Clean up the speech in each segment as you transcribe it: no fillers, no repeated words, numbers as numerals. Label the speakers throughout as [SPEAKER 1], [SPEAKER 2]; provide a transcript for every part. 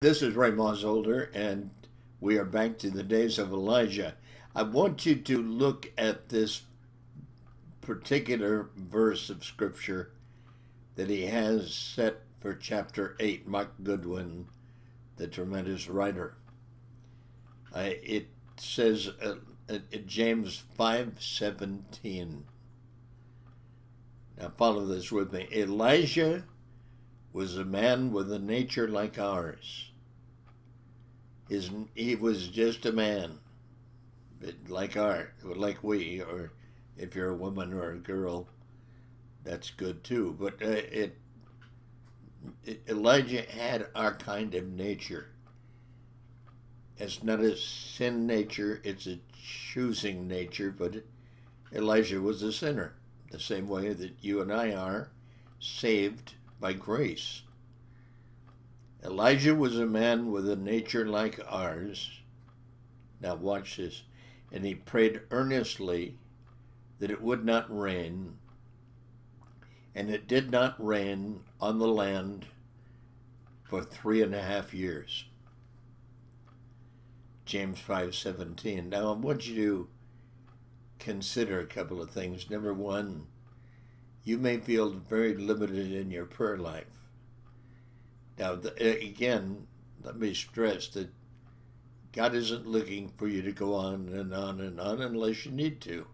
[SPEAKER 1] This is Ray Mosholder, and we are back to the days of Elijah. I want you to look at this particular verse of Scripture that he has set for chapter 8, Mark Goodwin, the tremendous writer. It says James 5:17. Now follow this with me. Elijah was a man with a nature like ours. He was just a man, like we, or if you're a woman or a girl, that's good too. But Elijah had our kind of nature. It's not a sin nature; it's a choosing nature. But Elijah was a sinner, the same way that you and I are, saved by grace. Elijah was a man with a nature like ours. Now watch this. And he prayed earnestly that it would not rain. And it did not rain on the land for 3.5 years. James 5:17. Now I want you to consider a couple of things. Number one, you may feel very limited in your prayer life. Now, again, let me stress that God isn't looking for you to go on and on and on unless you need to.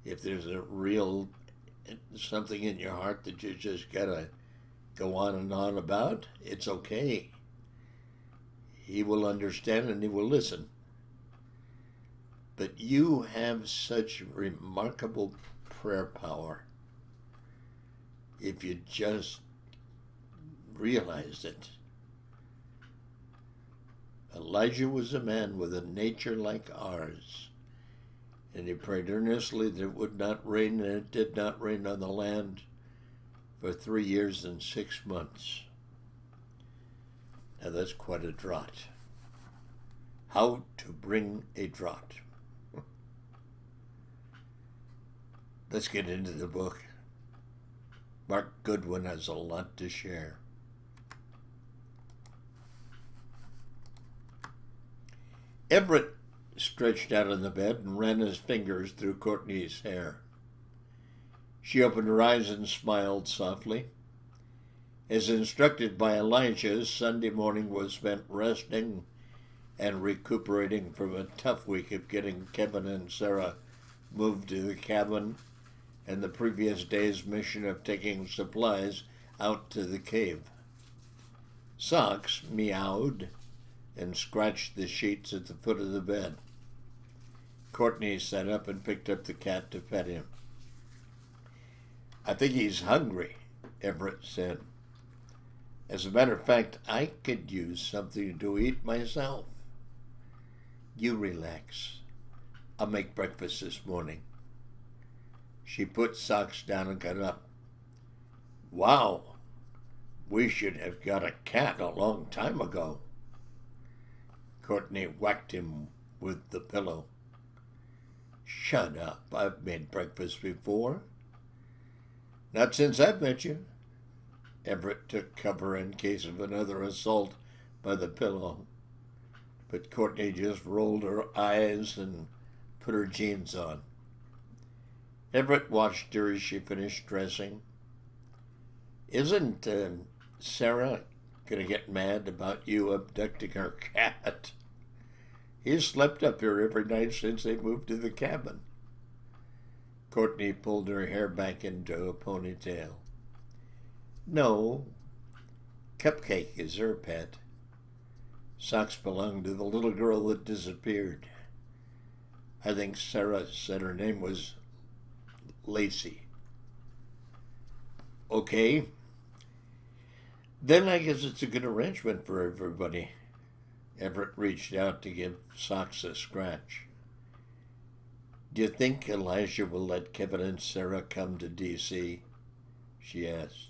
[SPEAKER 1] If there's a real something in your heart that you just gotta go on and on about, it's okay. He will understand and he will listen. But you have such remarkable prayer power if you just realized it. Elijah was a man with a nature like ours, and he prayed earnestly that it would not rain, and it did not rain on the land for 3 years and 6 months. Now that's quite a drought. How to bring a drought. Let's get into the book. Mark Goodwin has a lot to share. Everett stretched out on the bed and ran his fingers through Courtney's hair. She opened her eyes and smiled softly. As instructed by Elijah, Sunday morning was spent resting and recuperating from a tough week of getting Kevin and Sarah moved to the cabin and the previous day's mission of taking supplies out to the cave. Socks meowed and scratched the sheets at the foot of the bed. Courtney sat up and picked up the cat to pet him. I think he's hungry, Everett said. As a matter of fact, I could use something to eat myself. You relax. I'll make breakfast this morning. She put Socks down and got up. Wow, we should have got a cat a long time ago. Courtney whacked him with the pillow. Shut up, I've made breakfast before. Not since I've met you. Everett took cover in case of another assault by the pillow. But Courtney just rolled her eyes and put her jeans on. Everett watched her as she finished dressing. Isn't Sarah going to get mad about you abducting her cat? He's slept up here every night since they moved to the cabin. Courtney pulled her hair back into a ponytail. No, Cupcake is her pet. Socks belonged to the little girl that disappeared. I think Sarah said her name was Lacey. Okay. Then I guess it's a good arrangement for everybody. Everett reached out to give Socks a scratch. Do you think Elijah will let Kevin and Sarah come to D.C.? She asked.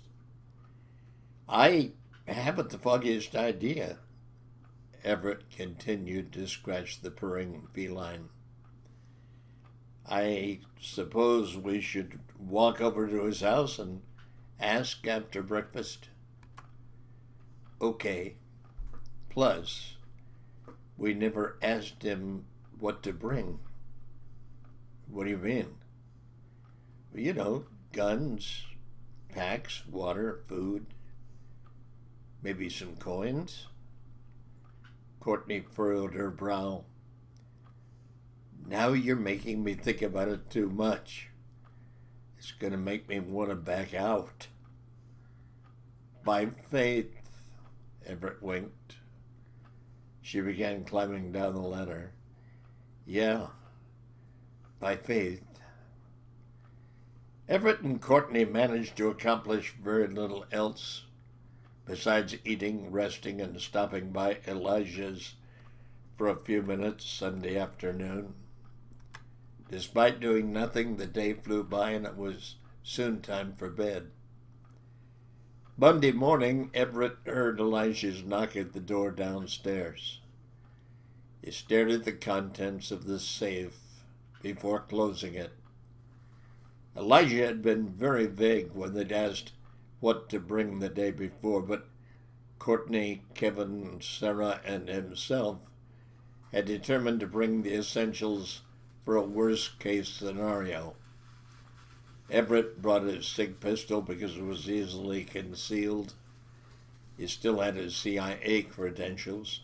[SPEAKER 1] I haven't the foggiest idea. Everett continued to scratch the purring feline. I suppose we should walk over to his house and ask after breakfast. Okay. Plus, we never asked him what to bring. What do you mean? Guns, packs, water, food, maybe some coins. Courtney furrowed her brow. Now you're making me think about it too much. It's going to make me want to back out. By faith, Everett winked. She began climbing down the ladder. Yeah, by faith. Everett and Courtney managed to accomplish very little else besides eating, resting, and stopping by Elijah's for a few minutes Sunday afternoon. Despite doing nothing, the day flew by and it was soon time for bed. Monday morning, Everett heard Elijah's knock at the door downstairs. He stared at the contents of the safe before closing it. Elijah had been very vague when they'd asked what to bring the day before, but Courtney, Kevin, Sarah, and himself had determined to bring the essentials for a worst-case scenario. Everett brought his SIG pistol because it was easily concealed. He still had his CIA credentials.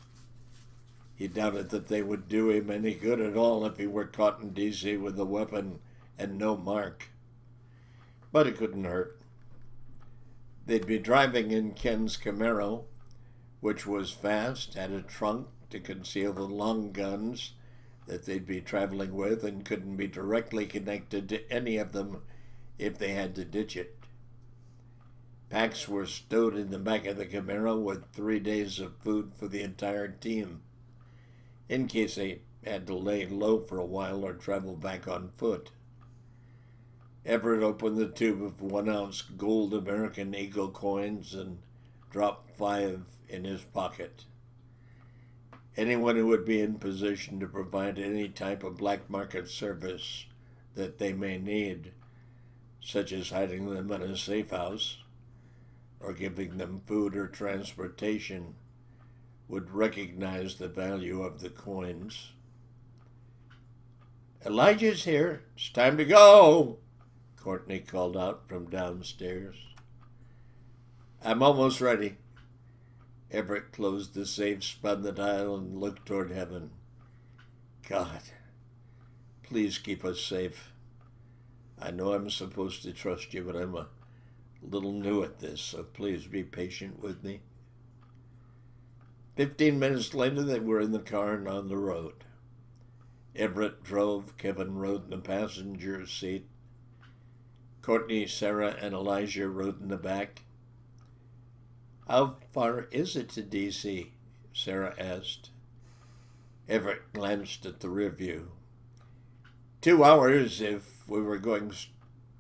[SPEAKER 1] He doubted that they would do him any good at all if he were caught in D.C. with a weapon and no mark. But it couldn't hurt. They'd be driving in Ken's Camaro, which was fast, had a trunk to conceal the long guns that they'd be traveling with, and couldn't be directly connected to any of them if they had to ditch it. Packs were stowed in the back of the Camaro with 3 days of food for the entire team, in case they had to lay low for a while or travel back on foot. Everett opened the tube of 1-ounce gold American Eagle coins and dropped 5 in his pocket. Anyone who would be in position to provide any type of black market service that they may need, such as hiding them in a safe house or giving them food or transportation, would recognize the value of the coins. Elijah's here. It's time to go, Courtney called out from downstairs. I'm almost ready. Everett closed the safe, spun the dial, and looked toward heaven. God, please keep us safe. I know I'm supposed to trust you, but I'm a little new at this, so please be patient with me. 15 minutes later, they were in the car and on the road. Everett drove, Kevin rode in the passenger seat. Courtney, Sarah, and Elijah rode in the back. How far is it to D.C.? Sarah asked. Everett glanced at the rear view. 2 hours if we were going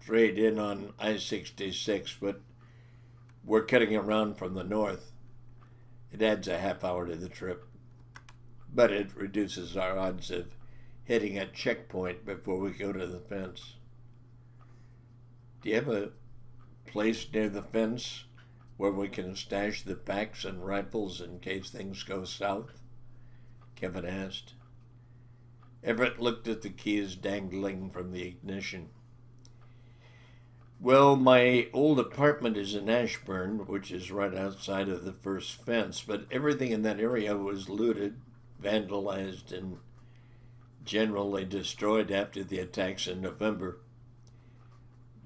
[SPEAKER 1] straight in on I-66, but we're cutting around from the north. It adds a half hour to the trip, but it reduces our odds of hitting a checkpoint before we go to the fence. Do you have a place near the fence where we can stash the packs and rifles in case things go south? Kevin asked. Everett looked at the keys dangling from the ignition. Well, my old apartment is in Ashburn, which is right outside of the first fence, but everything in that area was looted, vandalized, and generally destroyed after the attacks in November.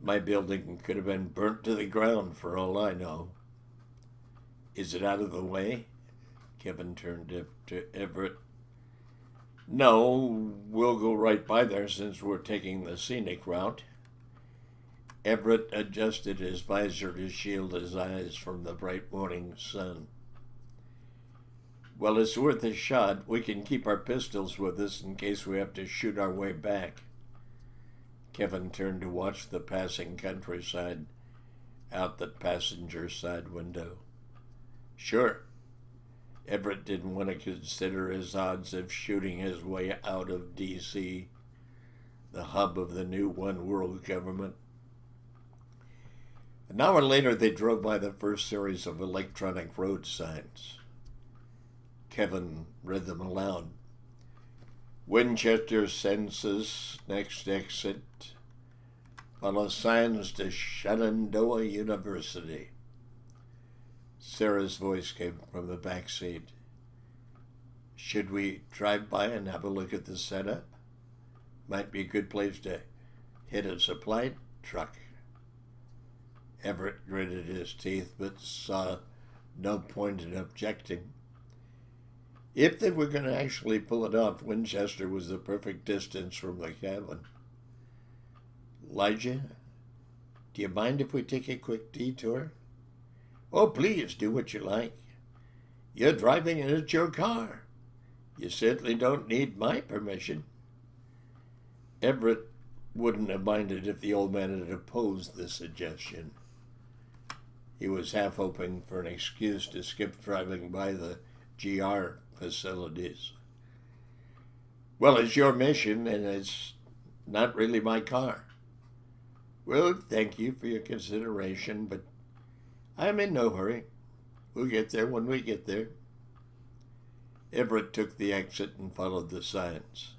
[SPEAKER 1] My building could have been burnt to the ground for all I know. Is it out of the way? Kevin turned to Everett. No, we'll go right by there since we're taking the scenic route. Everett adjusted his visor to shield his eyes from the bright morning sun. Well, it's worth a shot. We can keep our pistols with us in case we have to shoot our way back. Kevin turned to watch the passing countryside out the passenger side window. Sure. Everett didn't want to consider his odds of shooting his way out of D.C., the hub of the new one-world government. An hour later, they drove by the first series of electronic road signs. Kevin read them aloud. Winchester census, next exit. Follow signs to Shenandoah University. Sarah's voice came from the back seat. Should we drive by and have a look at the setup? Might be a good place to hit a supply truck. Everett gritted his teeth, but saw no point in objecting. If they were going to actually pull it off, Winchester was the perfect distance from the cabin. Elijah, do you mind if we take a quick detour? Oh, please, do what you like. You're driving and it's your car. You certainly don't need my permission. Everett wouldn't have minded if the old man had opposed the suggestion. He was half hoping for an excuse to skip driving by the GR facilities. Well, it's your mission, and it's not really my car. Well, thank you for your consideration, but I'm in no hurry. We'll get there when we get there. Everett took the exit and followed the signs.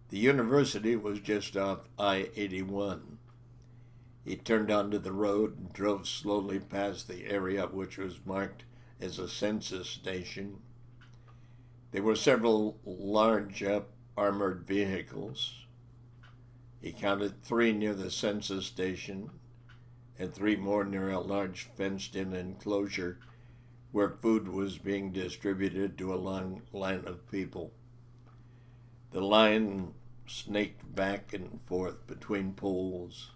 [SPEAKER 1] The university was just off I-81. He turned onto the road and drove slowly past the area which was marked as a census station. There were several large armored vehicles. He counted 3 near the census station and 3 more near a large fenced-in enclosure where food was being distributed to a long line of people. The line snaked back and forth between poles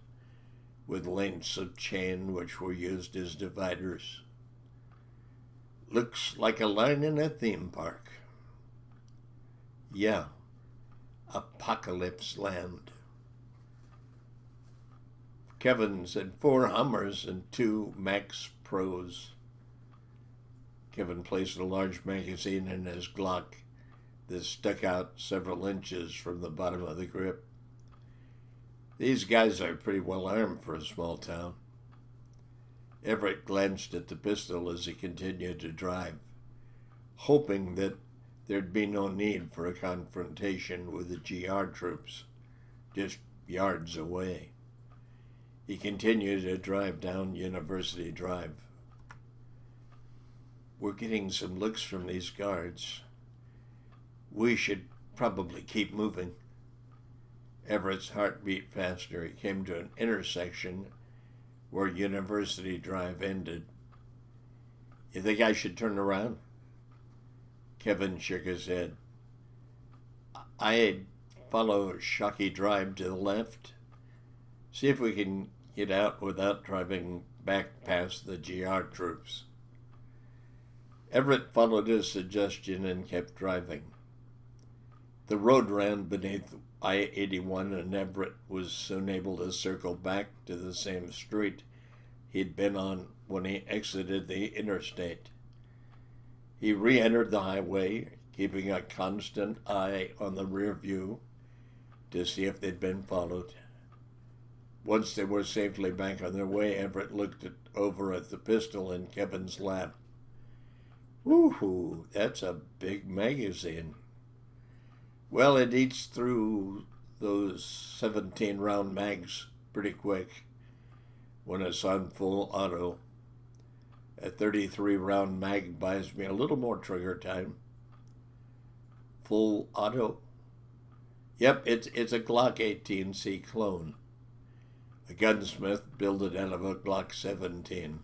[SPEAKER 1] with lengths of chain which were used as dividers. Looks like a line in a theme park. Yeah, Apocolypse land. Kevin said 4 Hummers and 2 Max Pros. Kevin placed a large magazine in his Glock that stuck out several inches from the bottom of the grip. These guys are pretty well armed for a small town. Everett glanced at the pistol as he continued to drive, hoping that there'd be no need for a confrontation with the GR troops, just yards away. He continued to drive down University Drive. We're getting some looks from these guards. We should probably keep moving. Everett's heart beat faster. He came to an intersection where University Drive ended. You think I should turn around? Kevin shook his head. I'd follow Shockey Drive to the left. See if we can get out without driving back past the GR troops. Everett followed his suggestion and kept driving. The road ran beneath I-81, and Everett was soon able to circle back to the same street he'd been on when he exited the interstate. He re-entered the highway, keeping a constant eye on the rear view to see if they'd been followed. Once they were safely back on their way, Everett looked over at the pistol in Kevin's lap. Woohoo, that's a big magazine. Well, it eats through those 17-round mags pretty quick when it's on full auto. A 33-round mag buys me a little more trigger time. Full auto? Yep, it's a Glock 18C clone. A gunsmith built it out of a Glock 17.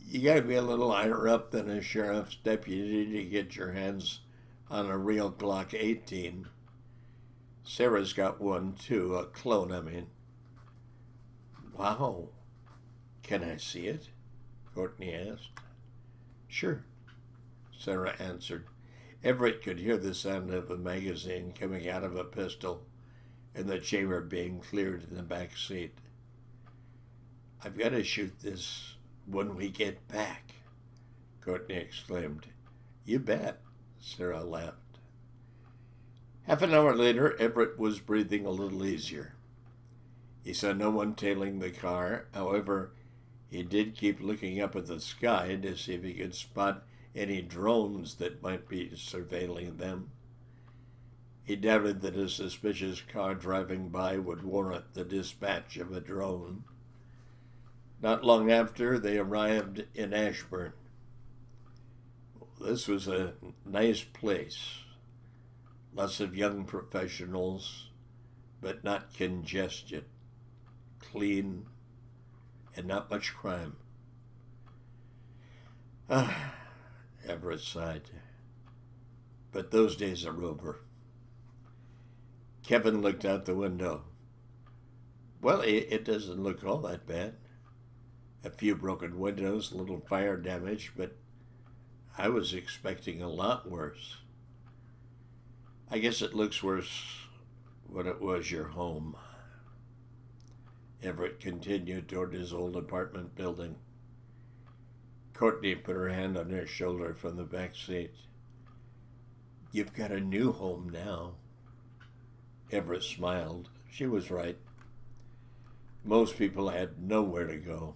[SPEAKER 1] You gotta be a little higher up than a sheriff's deputy to get your hands on a real Glock 18. Sarah's got one too, a clone, I mean. Wow. Can I see it? Courtney asked. Sure, Sarah answered. Everett could hear the sound of a magazine coming out of a pistol and the chamber being cleared in the back seat. I've got to shoot this when we get back, Courtney exclaimed. You bet, Sarah laughed. Half an hour later, Everett was breathing a little easier. He saw no one tailing the car. However, he did keep looking up at the sky to see if he could spot any drones that might be surveilling them. He doubted that a suspicious car driving by would warrant the dispatch of a drone. Not long after, they arrived in Ashburn. This was a nice place. Lots of young professionals, but not congested. Clean, and not much crime. Everett sighed. But those days are over. Kevin looked out the window. Well, it doesn't look all that bad. A few broken windows, a little fire damage, but I was expecting a lot worse. I guess it looks worse when it was your home. Everett continued toward his old apartment building. Courtney put her hand on his shoulder from the back seat. You've got a new home now. Everett smiled. She was right. Most people had nowhere to go.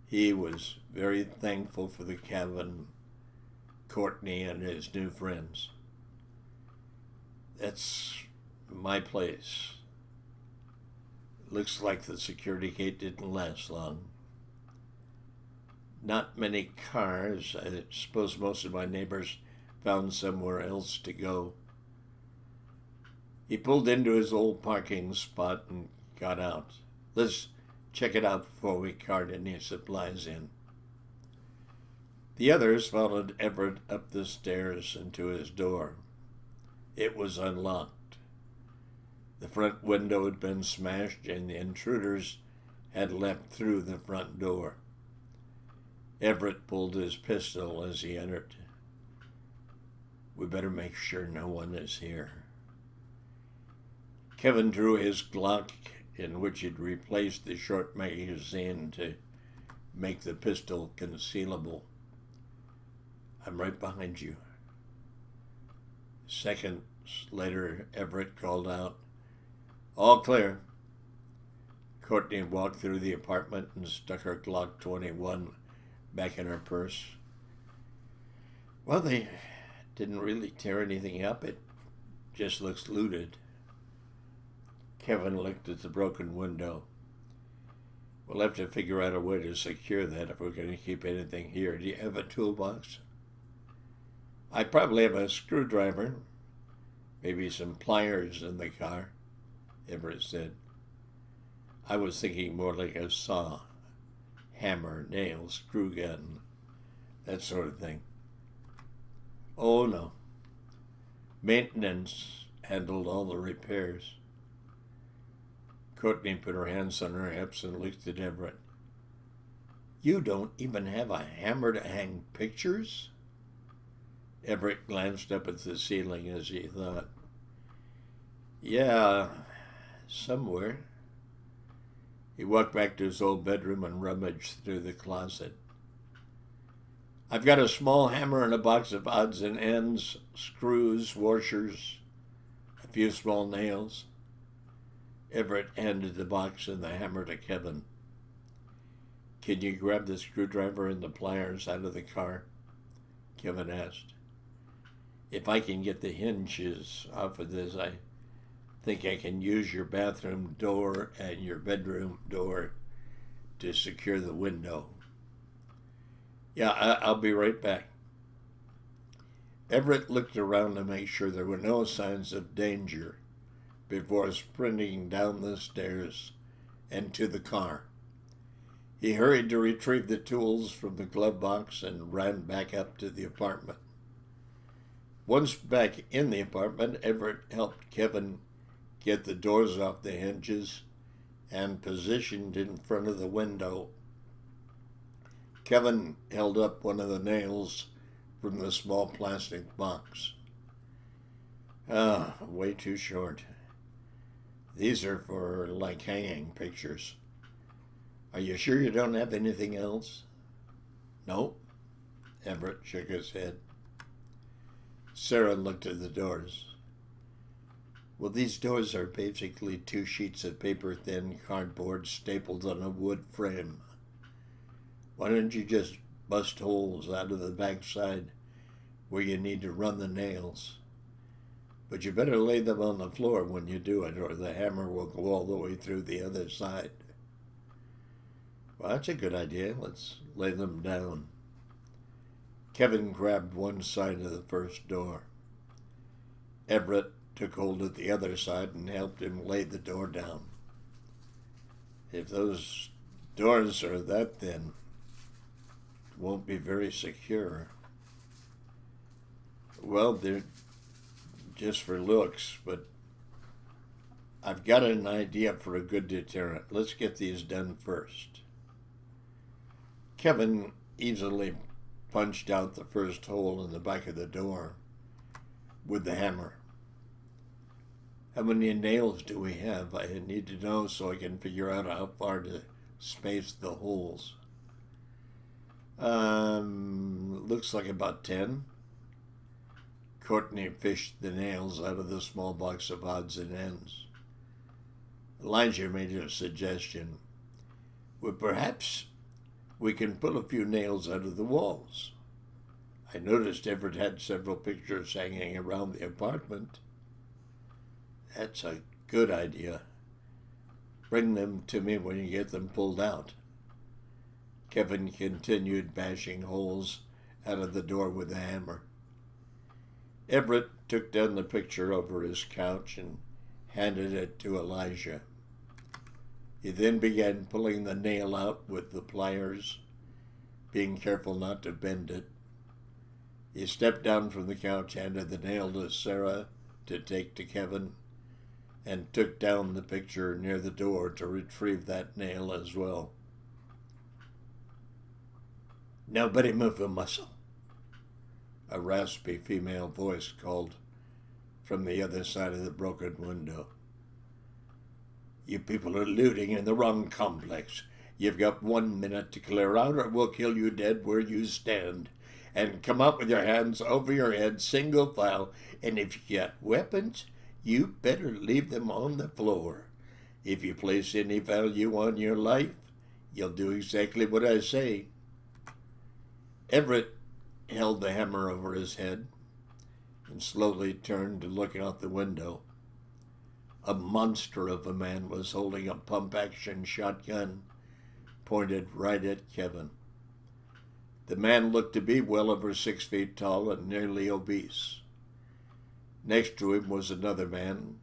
[SPEAKER 1] He was very thankful for the cabin, Courtney, and his new friends. That's my place. Looks like the security gate didn't last long. Not many cars. I suppose most of my neighbors found somewhere else to go. He pulled into his old parking spot and got out. Let's check it out before we cart any supplies in. The others followed Everett up the stairs and to his door. It was unlocked. The front window had been smashed and the intruders had leapt through the front door. Everett pulled his pistol as he entered. We better make sure no one is here. Kevin drew his Glock, in which he'd replaced the short magazine to make the pistol concealable. I'm right behind you. Seconds later, Everett called out, All clear. Courtney walked through the apartment and stuck her Glock 21 back in her purse. Well, they didn't really tear anything up. It just looks looted. Kevin looked at the broken window. We'll have to figure out a way to secure that if we're going to keep anything here. Do you have a toolbox? I probably have a screwdriver. Maybe some pliers in the car, Everett said. I was thinking more like a saw, hammer, nail, screw gun, that sort of thing. Oh, no. Maintenance handled all the repairs. Courtney put her hands on her hips and looked at Everett. You don't even have a hammer to hang pictures? Everett glanced up at the ceiling as he thought. Yeah, somewhere. He walked back to his old bedroom and rummaged through the closet. I've got a small hammer and a box of odds and ends, screws, washers, a few small nails. Everett handed the box and the hammer to Kevin. Can you grab the screwdriver and the pliers out of the car? Kevin asked. If I can get the hinges off of this, I think I can use your bathroom door and your bedroom door to secure the window. Yeah, I'll be right back. Everett looked around to make sure there were no signs of danger before sprinting down the stairs and to the car. He hurried to retrieve the tools from the glove box and ran back up to the apartment. Once back in the apartment, Everett helped Kevin get the doors off the hinges and positioned in front of the window. Kevin held up one of the nails from the small plastic box. Way too short. These are for, like, hanging pictures. Are you sure you don't have anything else? Nope. Everett shook his head. Sarah looked at the doors. Well, these doors are basically 2 sheets of paper-thin cardboard stapled on a wood frame. Why don't you just bust holes out of the backside where you need to run the nails. But you better lay them on the floor when you do it, or the hammer will go all the way through the other side. Well, that's a good idea. Let's lay them down. Kevin grabbed one side of the first door. Everett took hold of the other side and helped him lay the door down. If those doors are that thin, it won't be very secure. Well, they're just for looks, but I've got an idea for a good deterrent. Let's get these done first. Kevin easily punched out the first hole in the back of the door with the hammer. How many nails do we have? I need to know so I can figure out how far to space the holes. Looks like about 10. Courtney fished the nails out of the small box of odds and ends. Elijah made a suggestion. Well, perhaps we can pull a few nails out of the walls. I noticed Everett had several pictures hanging around the apartment. That's a good idea. Bring them to me when you get them pulled out. Kevin continued bashing holes out of the door with a hammer. Everett took down the picture over his couch and handed it to Elijah. He then began pulling the nail out with the pliers, being careful not to bend it. He stepped down from the couch, handed the nail to Sarah to take to Kevin, and took down the picture near the door to retrieve that nail as well. Nobody move a muscle, a raspy female voice called from the other side of the broken window. You people are looting in the wrong complex. You've got 1 minute to clear out or we'll kill you dead where you stand. And come up with your hands over your head, single file, and if you got weapons, you better leave them on the floor. If you place any value on your life, you'll do exactly what I say. Everett held the hammer over his head and slowly turned to look out the window. A monster of a man was holding a pump-action shotgun pointed right at Kevin. The man looked to be well over 6 feet tall and nearly obese. Next to him was another man,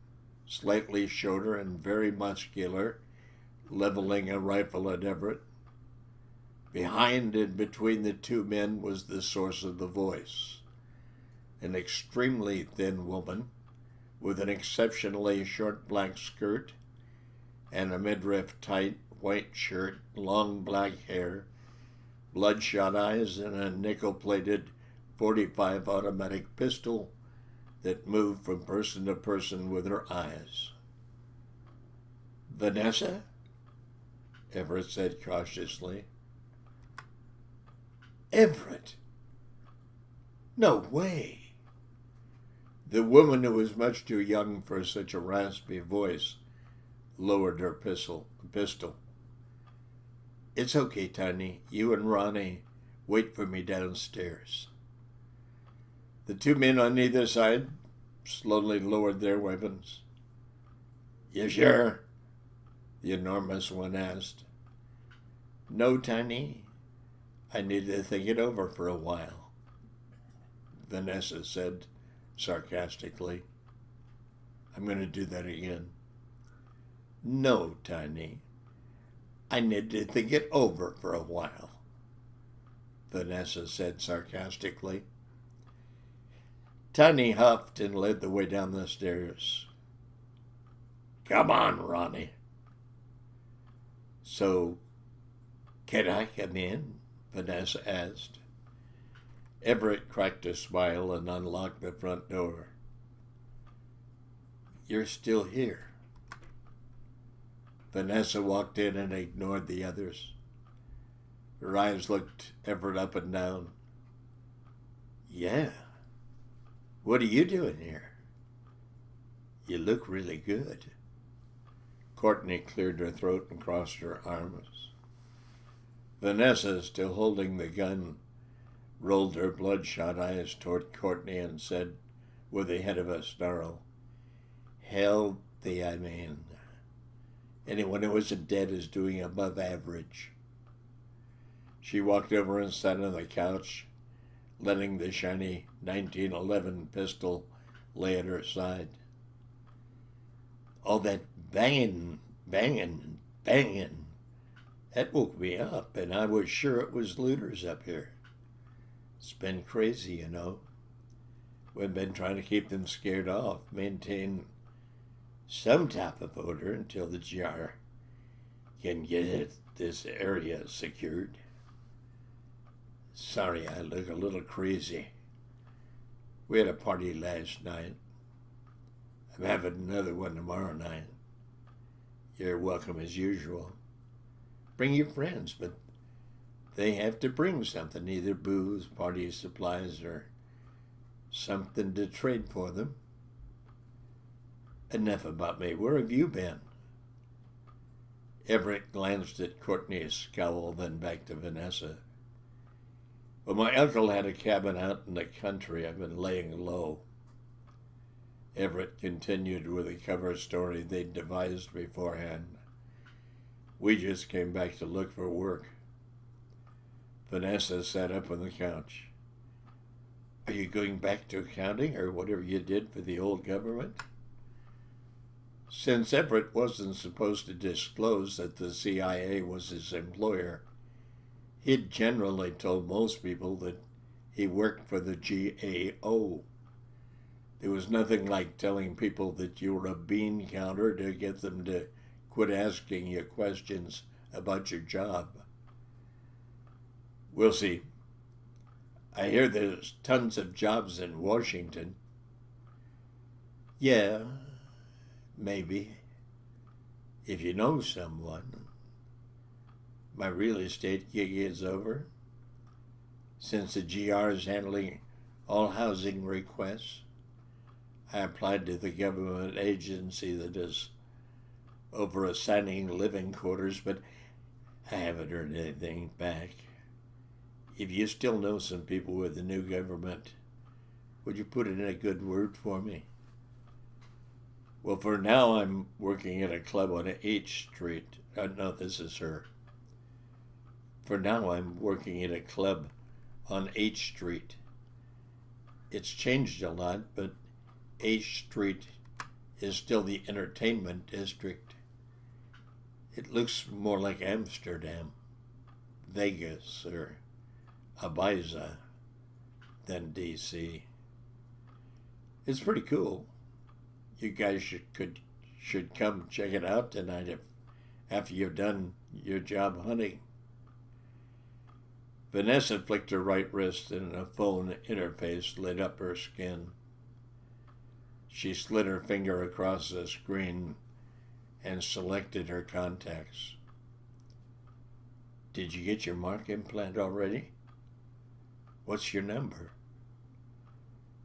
[SPEAKER 1] slightly shorter and very muscular, leveling a rifle at Everett. Behind and between the two men was the source of the voice, an extremely thin woman with an exceptionally short black skirt and a midriff tight white shirt, long black hair, bloodshot eyes, and a nickel-plated .45 automatic pistol that moved from person to person with her eyes. Vanessa? Everett said cautiously. Everett? No way. The woman, who was much too young for such a raspy voice, lowered her pistol. It's okay, Tiny. You and Ronnie wait for me downstairs. The two men on either side slowly lowered their weapons. You sure? The enormous one asked. No, Tiny. I need to think it over for a while, Vanessa said sarcastically. I'm going to do that again. No, Tiny. I need to think it over for a while, Vanessa said sarcastically. Tiny huffed and led the way down the stairs. Come on, Ronnie. So, can I come in? Vanessa asked. Everett cracked a smile and unlocked the front door. You're still here. Vanessa walked in and ignored the others. Her eyes looked Everett up and down. Yeah. What are you doing here? You look really good. Courtney cleared her throat and crossed her arms. Vanessa, still holding the gun, rolled her bloodshot eyes toward Courtney and said, with a head of a snarl, "Healthy, I mean. Anyone who isn't dead is doing above average." She walked over and sat on the couch, letting the shiny 1911 pistol lay at her side. All that banging, banging, banging, that woke me up, and I was sure it was looters up here. It's been crazy, you know. We've been trying to keep them scared off, maintain some type of order until the GR can get this area secured. Sorry, I look a little crazy. We had a party last night. I'm having another one tomorrow night. You're welcome as usual. Bring your friends, but they have to bring something, either booze, party supplies, or something to trade for them. Enough about me. Where have you been? Everett glanced at Courtney's scowl, then back to Vanessa. Well, my uncle had a cabin out in the country. I've been laying low. Everett continued with a cover story they'd devised beforehand. We just came back to look for work. Vanessa sat up on the couch. Are you going back to accounting or whatever you did for the old government? Since Everett wasn't supposed to disclose that the CIA was his employer, he'd generally told most people that he worked for the GAO. There was nothing like telling people that you were a bean counter to get them to quit asking you questions about your job. We'll see. I hear there's tons of jobs in Washington. Yeah, maybe. If you know someone. My real estate gig is over. Since the GR is handling all housing requests, I applied to the government agency that is over assigning living quarters, but I haven't heard anything back. If you still know some people with the new government, would you put in a good word for me? Well, for now, I'm working at a club on H Street. No, this is her. For now, I'm working at a club on H Street. It's changed a lot, but H Street is still the entertainment district. It looks more like Amsterdam, Vegas, or Ibiza than DC. It's pretty cool. You guys should come check it out tonight after you've done your job hunting. Vanessa flicked her right wrist and a phone interface lit up her skin. She slid her finger across the screen and selected her contacts. Did you get your Mark implant already? What's your number?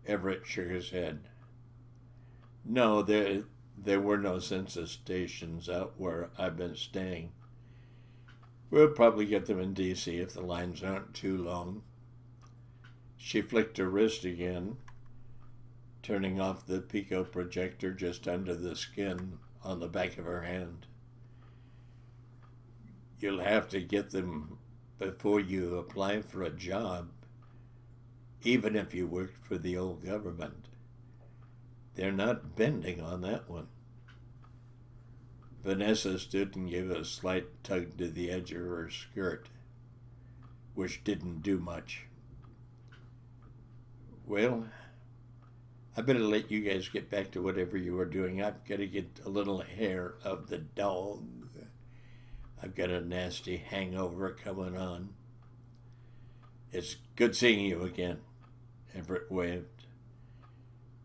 [SPEAKER 1] Everett shook his head. No, there were no census stations out where I've been staying. We'll probably get them in D.C. if the lines aren't too long. She flicked her wrist again, turning off the pico projector just under the skin on the back of her hand. You'll have to get them before you apply for a job, even if you worked for the old government. They're not bending on that one. Vanessa stood and gave a slight tug to the edge of her skirt, which didn't do much. Well, I better let you guys get back to whatever you were doing. I've got to get a little hair of the dog. I've got a nasty hangover coming on. It's good seeing you again, Everett waved.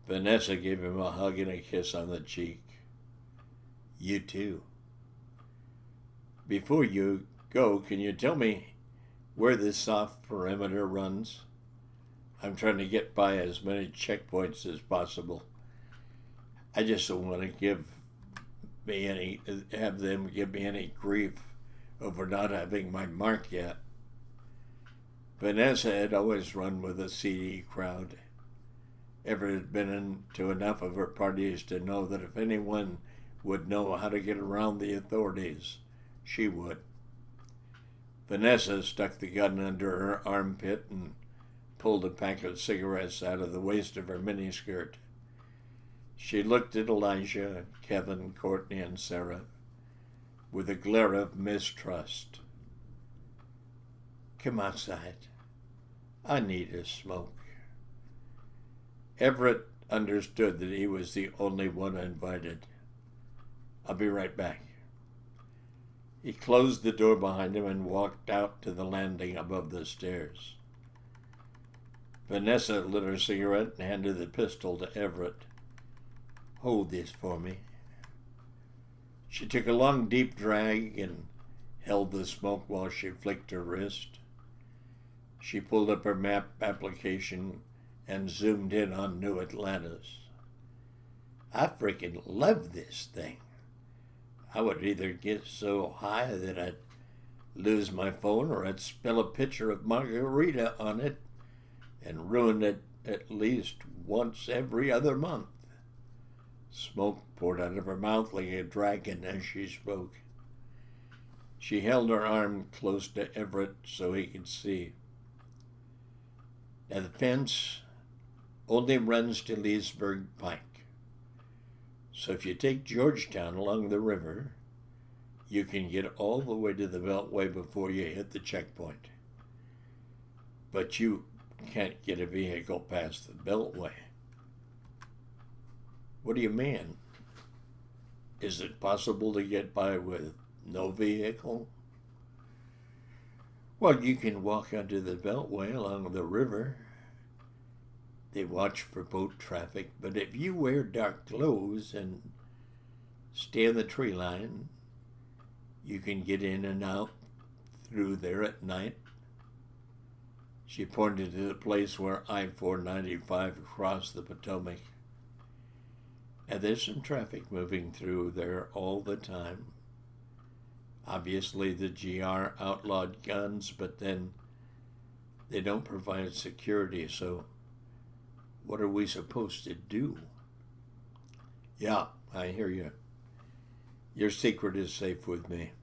[SPEAKER 1] Vanessa gave him a hug and a kiss on the cheek. You too. Before you go, can you tell me where this soft perimeter runs? I'm trying to get by as many checkpoints as possible. I just don't want to have them give me any grief over not having my mark yet. Vanessa had always run with a seedy crowd. Everett had been to enough of her parties to know that if anyone would know how to get around the authorities, she would. Vanessa stuck the gun under her armpit and pulled a pack of cigarettes out of the waist of her miniskirt. She looked at Elijah, Kevin, Courtney, and Sarah with a glare of mistrust. Come outside. I need a smoke. Everett understood that he was the only one invited. I'll be right back. He closed the door behind him and walked out to the landing above the stairs. Vanessa lit her cigarette and handed the pistol to Everett. Hold this for me. She took a long, deep drag and held the smoke while she flicked her wrist. She pulled up her map application and zoomed in on New Atlantis. I freaking love this thing. I would either get so high that I'd lose my phone or I'd spill a pitcher of margarita on it and ruin it at least once every other month. Smoke poured out of her mouth like a dragon as she spoke. She held her arm close to Everett so he could see. Now the fence only runs to Leesburg Pike. So if you take Georgetown along the river, you can get all the way to the Beltway before you hit the checkpoint. But you can't get a vehicle past the Beltway. What do you mean? Is it possible to get by with no vehicle? Well, you can walk onto the Beltway along the river. They watch for boat traffic, but if you wear dark clothes and stay in the tree line, you can get in and out through there at night. She pointed to the place where I-495 crossed the Potomac. And there's some traffic moving through there all the time. Obviously, the GR outlawed guns, but then they don't provide security, so what are we supposed to do? Yeah, I hear you. Your secret is safe with me.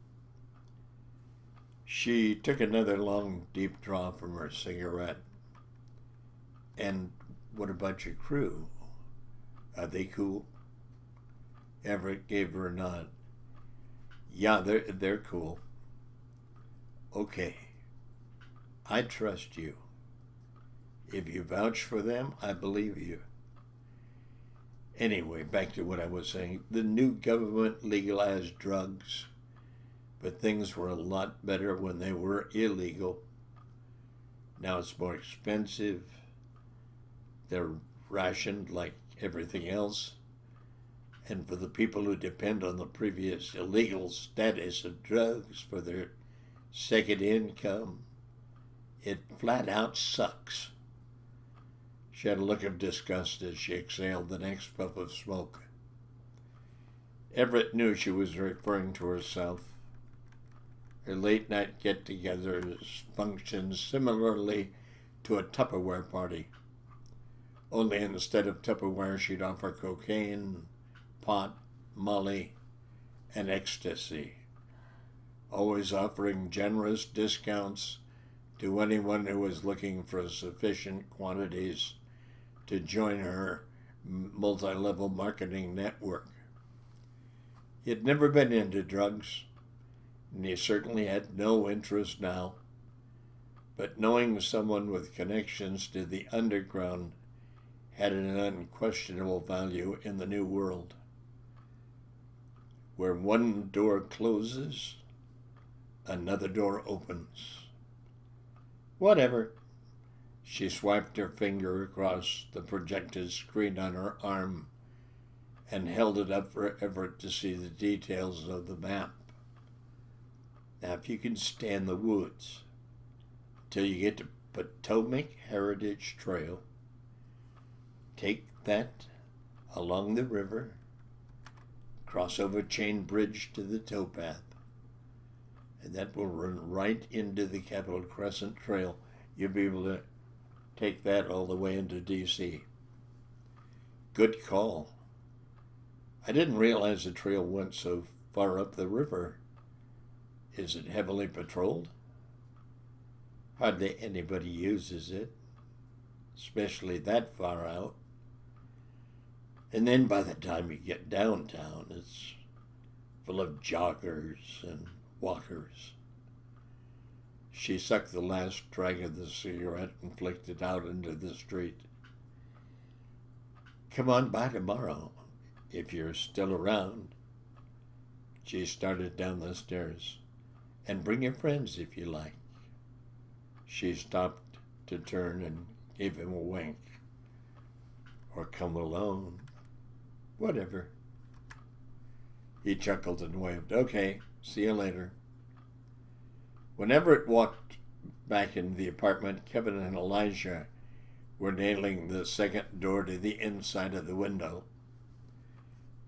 [SPEAKER 1] She took another long, deep draw from her cigarette. And what about your crew? Are they cool? Everett gave her a nod. Yeah, they're cool. Okay. I trust you. If you vouch for them, I believe you. Anyway, back to what I was saying. The new government legalized drugs, but things were a lot better when they were illegal. Now it's more expensive. They're rationed like everything else. And for the people who depend on the previous illegal status of drugs for their second income, it flat out sucks. She had a look of disgust as she exhaled the next puff of smoke. Everett knew she was referring to herself. Her late-night get-togethers functioned similarly to a Tupperware party. Only instead of Tupperware, she'd offer cocaine, pot, molly, and ecstasy, always offering generous discounts to anyone who was looking for sufficient quantities to join her multi-level marketing network. He had never been into drugs, and he certainly had no interest now, but knowing someone with connections to the underground had an unquestionable value in the new world. Where one door closes, another door opens. Whatever. She swiped her finger across the projected screen on her arm and held it up for Everett to see the details of the map. Now, if you can stand the woods till you get to Potomac Heritage Trail, take that along the river, cross over Chain Bridge to the towpath, and that will run right into the Capitol Crescent Trail. You'll be able to take that all the way into D.C. Good call. I didn't realize the trail went so far up the river. Is it heavily patrolled? Hardly anybody uses it, especially that far out. And then by the time you get downtown, it's full of joggers and walkers. She sucked the last drag of the cigarette and flicked it out into the street. Come on by tomorrow, if you're still around. She started down the stairs. And bring your friends if you like. She stopped to turn and gave him a wink. Or come alone. Whatever. He chuckled and waved. Okay, see you later. When Everett walked back into the apartment, Kevin and Elijah were nailing the second door to the inside of the window.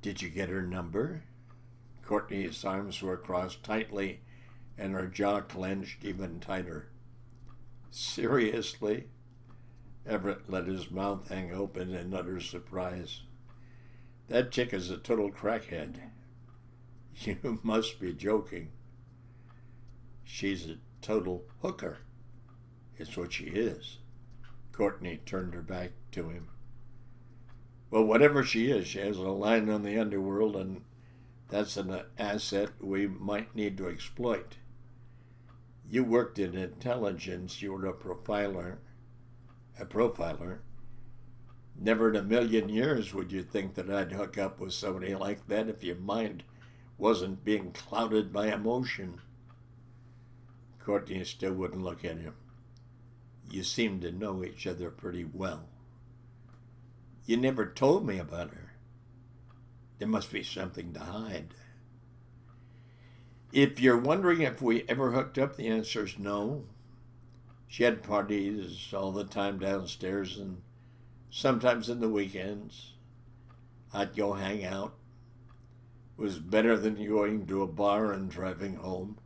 [SPEAKER 1] Did you get her number? Courtney's arms were crossed tightly and her jaw clenched even tighter. Seriously? Everett let his mouth hang open in utter surprise. That chick is a total crackhead. You must be joking. She's a total hooker. It's what she is. Courtney turned her back to him. Well, whatever she is, she has a line on the underworld, and that's an asset we might need to exploit. You worked in intelligence. You were a profiler. Never in a million years would you think that I'd hook up with somebody like that if your mind wasn't being clouded by emotion. Courtney still wouldn't look at him. You seem to know each other pretty well. You never told me about her. There must be something to hide. If you're wondering if we ever hooked up, the answer is no. She had parties all the time downstairs and sometimes in the weekends. I'd go hang out. It was better than going to a bar and driving home.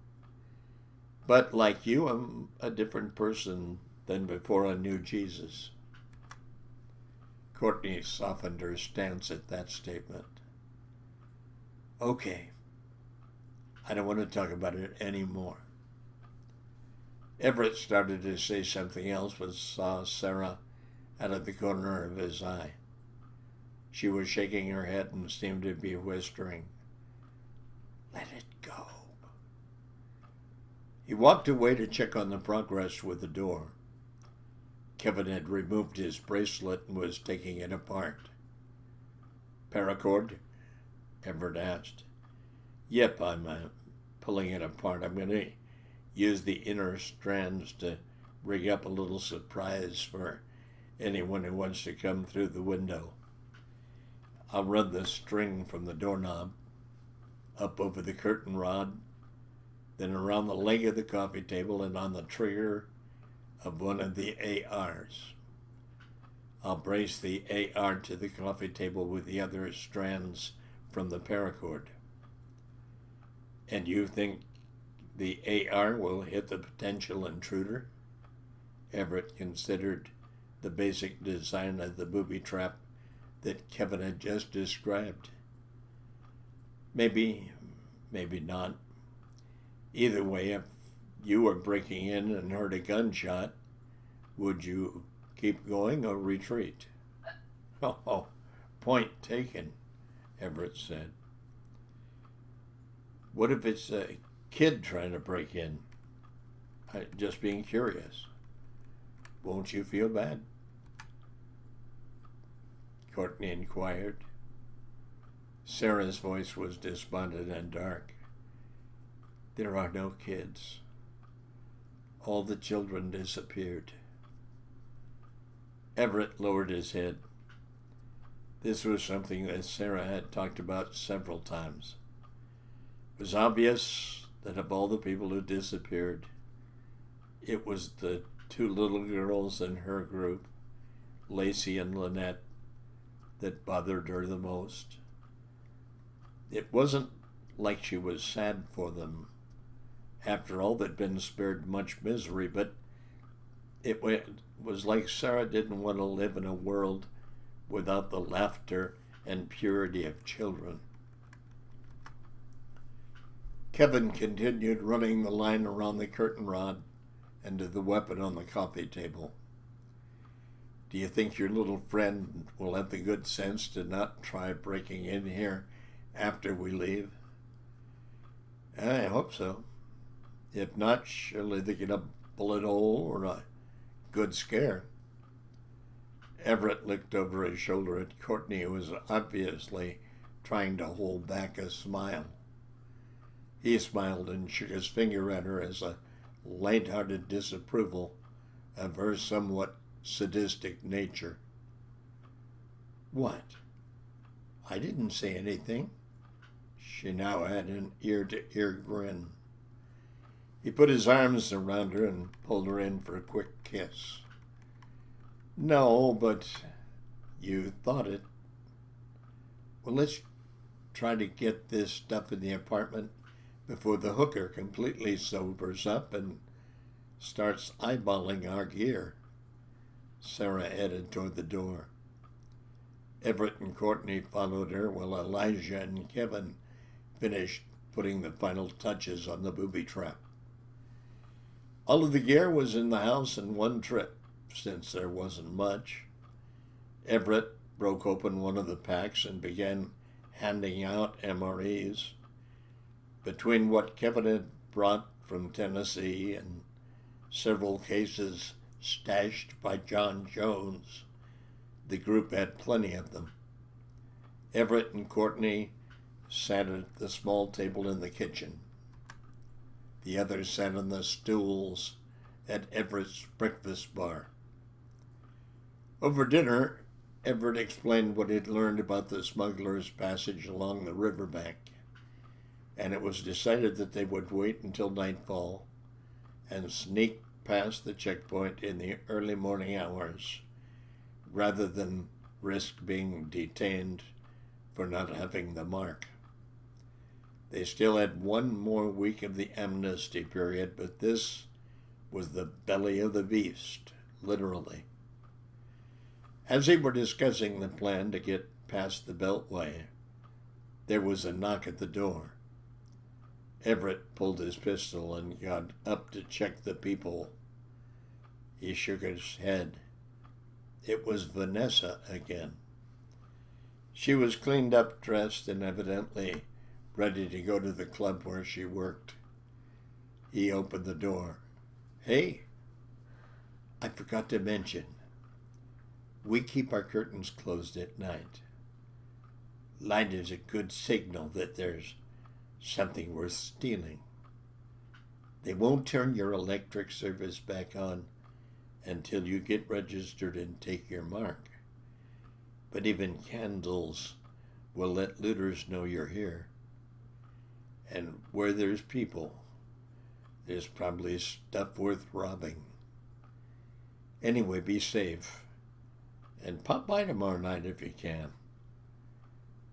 [SPEAKER 1] But like you, I'm a different person than before I knew Jesus. Courtney softened her stance at that statement. Okay. I don't want to talk about it anymore. Everett started to say something else, but saw Sarah out of the corner of his eye. She was shaking her head and seemed to be whispering, "Let it go." He walked away to check on the progress with the door. Kevin had removed his bracelet and was taking it apart. Paracord? Everett asked. Yep, I'm pulling it apart. I'm going to use the inner strands to rig up a little surprise for anyone who wants to come through the window. I'll run the string from the doorknob up over the curtain rod, then around the leg of the coffee table and on the trigger of one of the ARs. I'll brace the AR to the coffee table with the other strands from the paracord. And you think the AR will hit the potential intruder? Everett considered the basic design of the booby trap that Kevin had just described. Maybe, maybe not. Either way, if you were breaking in and heard a gunshot, would you keep going or retreat? Oh, point taken, Everett said. What if it's a kid trying to break in? Just being curious. Won't you feel bad? Courtney inquired. Sarah's voice was despondent and dark. There are no kids. All the children disappeared. Everett lowered his head. This was something that Sarah had talked about several times. It was obvious that of all the people who disappeared, it was the two little girls in her group, Lacey and Lynette, that bothered her the most. It wasn't like she was sad for them. After all, they'd been spared much misery, but was like Sarah didn't want to live in a world without the laughter and purity of children. Kevin continued running the line around the curtain rod and to the weapon on the coffee table. Do you think your little friend will have the good sense to not try breaking in here after we leave? I hope so. If not, she'll either get a bullet hole or a good scare. Everett looked over his shoulder at Courtney, who was obviously trying to hold back a smile. He smiled and shook his finger at her as a light-hearted disapproval of her somewhat sadistic nature. What? I didn't say anything. She now had an ear-to-ear grin. He put his arms around her and pulled her in for a quick kiss. No, but you thought it. Well, let's try to get this stuff in the apartment before the hooker completely sobers up and starts eyeballing our gear. Sarah headed toward the door. Everett and Courtney followed her while Elijah and Kevin finished putting the final touches on the booby trap. All of the gear was in the house in one trip, since there wasn't much. Everett broke open one of the packs and began handing out MREs. Between what Kevin had brought from Tennessee and several cases stashed by John Jones, the group had plenty of them. Everett and Courtney sat at the small table in the kitchen. The others sat on the stools at Everett's breakfast bar. Over dinner, Everett explained what he'd learned about the smugglers' passage along the riverbank, and it was decided that they would wait until nightfall and sneak past the checkpoint in the early morning hours, rather than risk being detained for not having the mark. They still had one more week of the amnesty period, but this was the belly of the beast, literally. As they were discussing the plan to get past the Beltway, there was a knock at the door. Everett pulled his pistol and got up to check the people. He shook his head. It was Vanessa again. She was cleaned up, dressed, and evidently ready to go to the club where she worked. He opened the door. Hey, I forgot to mention, we keep our curtains closed at night. Light is a good signal that there's something worth stealing. They won't turn your electric service back on until you get registered and take your mark. But even candles will let looters know you're here. And where there's people, there's probably stuff worth robbing. Anyway, be safe. And pop by tomorrow night if you can.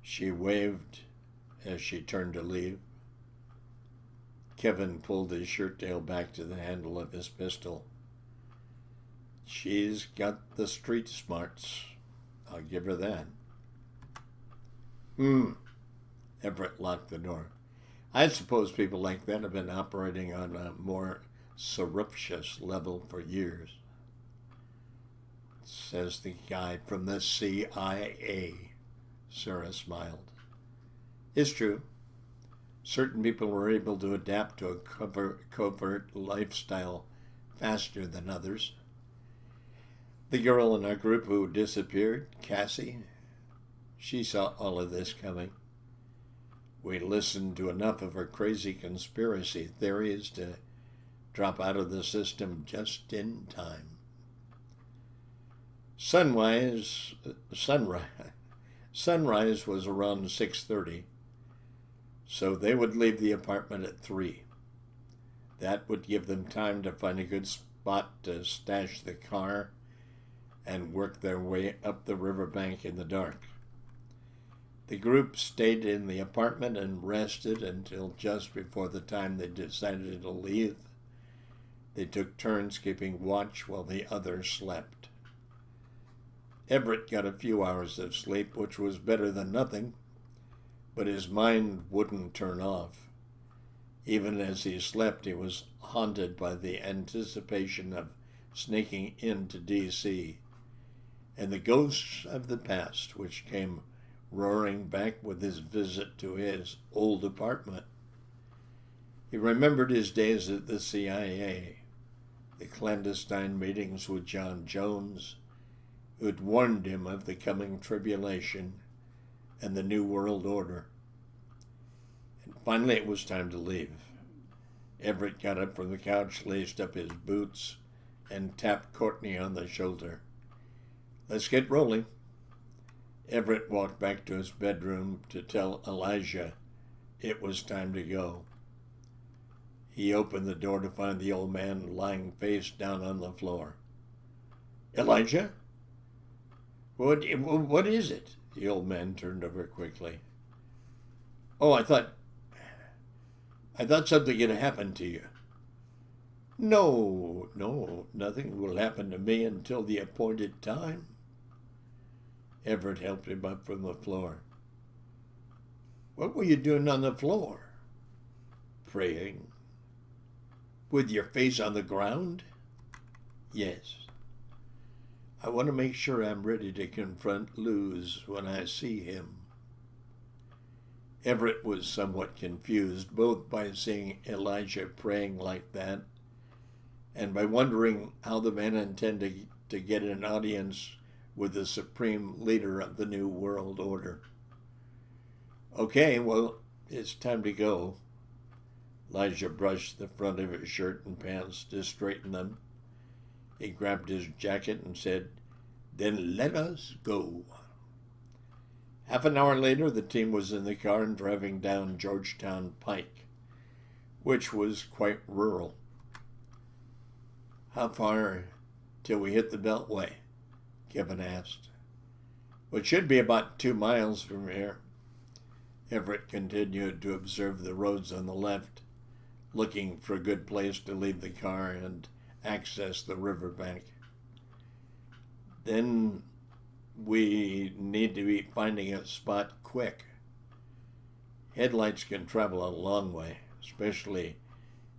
[SPEAKER 1] She waved as she turned to leave. Kevin pulled his shirt tail back to the handle of his pistol. She's got the street smarts. I'll give her that. Everett locked the door. I suppose people like that have been operating on a more surreptitious level for years, says the guy from the CIA. Sarah smiled. It's true. Certain people were able to adapt to a covert lifestyle faster than others. The girl in our group who disappeared, Cassie, she saw all of this coming. We listened to enough of her crazy conspiracy theories to drop out of the system just in time. Sunrise was around 6:30, so they would leave the apartment at 3. That would give them time to find a good spot to stash the car and work their way up the riverbank in the dark. The group stayed in the apartment and rested until just before the time they decided to leave, They took turns keeping watch while the other slept. Everett got a few hours of sleep, which was better than nothing, but his mind wouldn't turn off. Even as he slept, he was haunted by the anticipation of sneaking into D.C. and the ghosts of the past, which came roaring back with his visit to his old apartment. He remembered his days at the CIA, the clandestine meetings with John Jones, who had warned him of the coming tribulation and the New World Order. And finally it was time to leave. Everett got up from the couch, laced up his boots, and tapped Courtney on the shoulder. "Let's get rolling." Everett walked back to his bedroom to tell Elijah it was time to go. He opened the door to find the old man lying face down on the floor. "Elijah? What is it?" The old man turned over quickly. "Oh, I thought something had happened to you." No, nothing will happen to me until the appointed time." Everett helped him up from the floor. "What were you doing on the floor?" "Praying." "With your face on the ground?" "Yes. I want to make sure I'm ready to confront Luz when I see him." Everett was somewhat confused, both by seeing Elijah praying like that and by wondering how the man intended to get an audience with the supreme leader of the New World Order. "Okay, well, it's time to go." Elijah brushed the front of his shirt and pants to straighten them. He grabbed his jacket and said, "Then let us go." Half an hour later, the team was in the car and driving down Georgetown Pike, which was quite rural. "How far till we hit the Beltway?" Kevin asked. "It should be about 2 miles from here." Everett continued to observe the roads on the left, looking for a good place to leave the car and access the riverbank. "Then we need to be finding a spot quick. Headlights can travel a long way, especially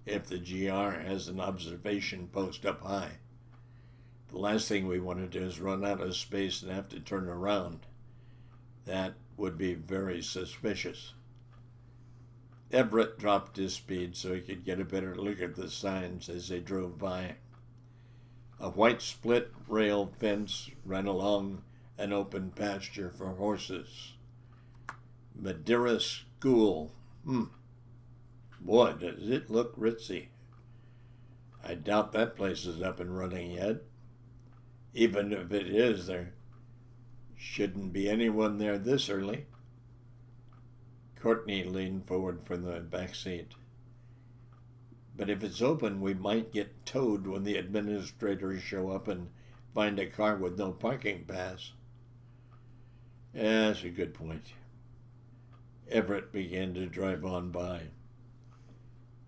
[SPEAKER 1] if the GR has an observation post up high. The last thing we want to do is run out of space and have to turn around. That would be very suspicious." Everett dropped his speed so he could get a better look at the signs as they drove by. A white split rail fence ran along an open pasture for horses. "Madeira School. Boy, does it look ritzy. I doubt that place is up and running yet. Even if it is, there shouldn't be anyone there this early." Courtney leaned forward from the back seat. "But if it's open, we might get towed when the administrators show up and find a car with no parking pass." "Yeah, that's a good point." Everett began to drive on by.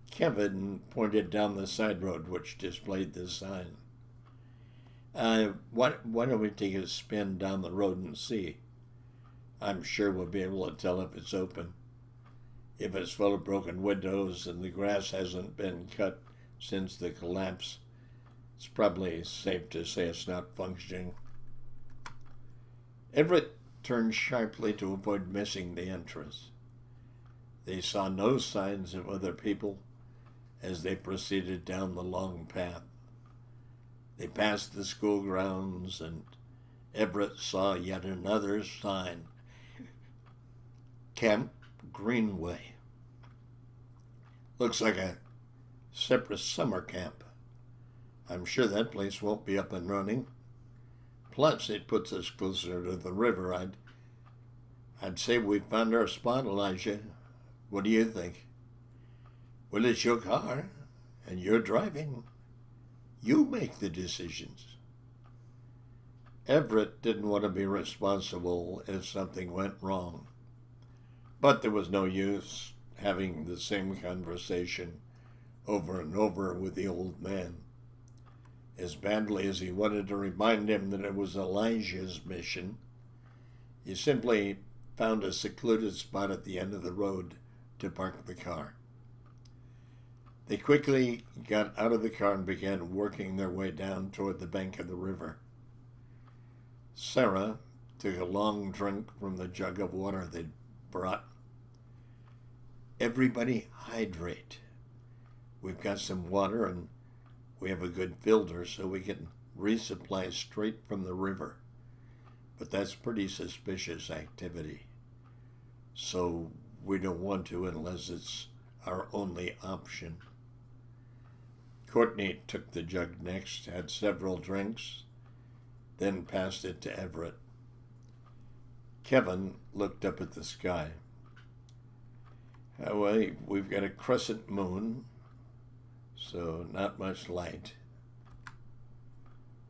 [SPEAKER 1] Kevin pointed down the side road which displayed the sign. Why don't we take a spin down the road and see? I'm sure we'll be able to tell if it's open. If it's full of broken windows and the grass hasn't been cut since the collapse, it's probably safe to say it's not functioning." Everett turned sharply to avoid missing the entrance. They saw no signs of other people as they proceeded down the long path. They passed the school grounds, and Everett saw yet another sign. "Camp Greenway. Looks like a separate summer camp. I'm sure that place won't be up and running. Plus, it puts us closer to the river. I'd say we found our spot, Elijah. What do you think?" "Well, it's your car, and you're driving. You make the decisions." Everett didn't want to be responsible if something went wrong, but there was no use having the same conversation over and over with the old man. As badly as he wanted to remind him that it was Elijah's mission, he simply found a secluded spot at the end of the road to park the car. They quickly got out of the car and began working their way down toward the bank of the river. Sarah took a long drink from the jug of water they'd brought. "Everybody hydrate. We've got some water and we have a good filter so we can resupply straight from the river. But that's pretty suspicious activity. So we don't want to unless it's our only option." Courtney took the jug next, had several drinks, then passed it to Everett. Kevin looked up at the sky. "Well, we've got a crescent moon, so not much light.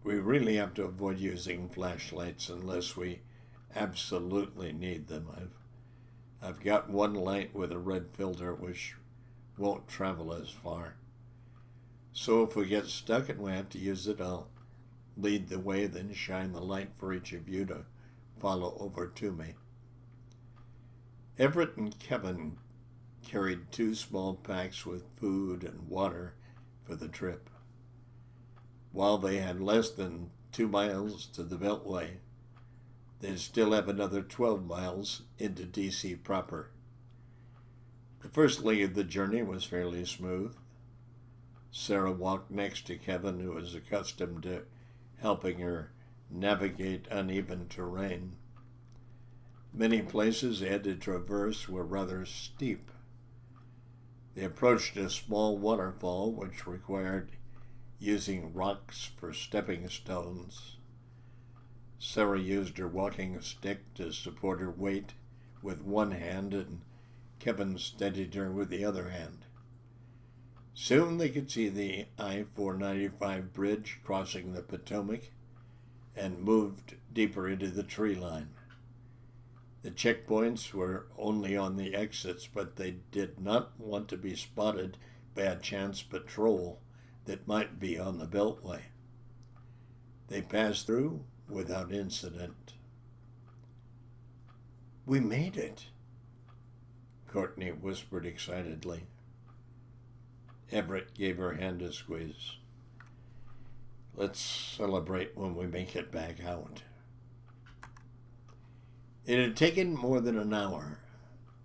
[SPEAKER 1] We really have to avoid using flashlights unless we absolutely need them. I've got one light with a red filter which won't travel as far. So if we get stuck and we have to use it, I'll lead the way, then shine the light for each of you to follow over to me." Everett and Kevin carried 2 small packs with food and water for the trip. While they had less than 2 miles to the Beltway, they'd still have another 12 miles into D.C. proper. The first leg of the journey was fairly smooth. Sarah walked next to Kevin, who was accustomed to helping her navigate uneven terrain. Many places they had to traverse were rather steep. They approached a small waterfall which required using rocks for stepping stones. Sarah used her walking stick to support her weight with one hand, and Kevin steadied her with the other hand. Soon they could see the I-495 bridge crossing the Potomac and moved deeper into the tree line. The checkpoints were only on the exits, but they did not want to be spotted by a chance patrol that might be on the Beltway. They passed through without incident. "We made it," Courtney whispered excitedly. Everett gave her hand a squeeze. "Let's celebrate when we make it back out." It had taken more than an hour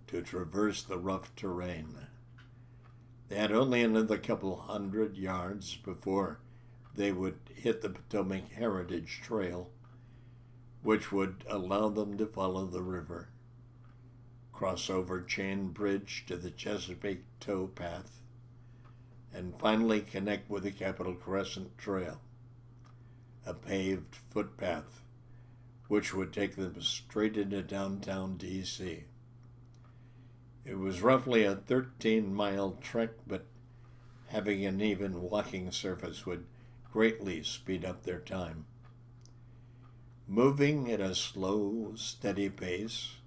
[SPEAKER 1] to traverse the rough terrain. They had only another couple hundred yards before they would hit the Potomac Heritage Trail, which would allow them to follow the river, cross over Chain Bridge to the Chesapeake Tow Path, and finally connect with the Capitol Crescent Trail, a paved footpath which would take them straight into downtown D.C. It was roughly a 13-mile trek, but having an even walking surface would greatly speed up their time. Moving at a slow, steady pace,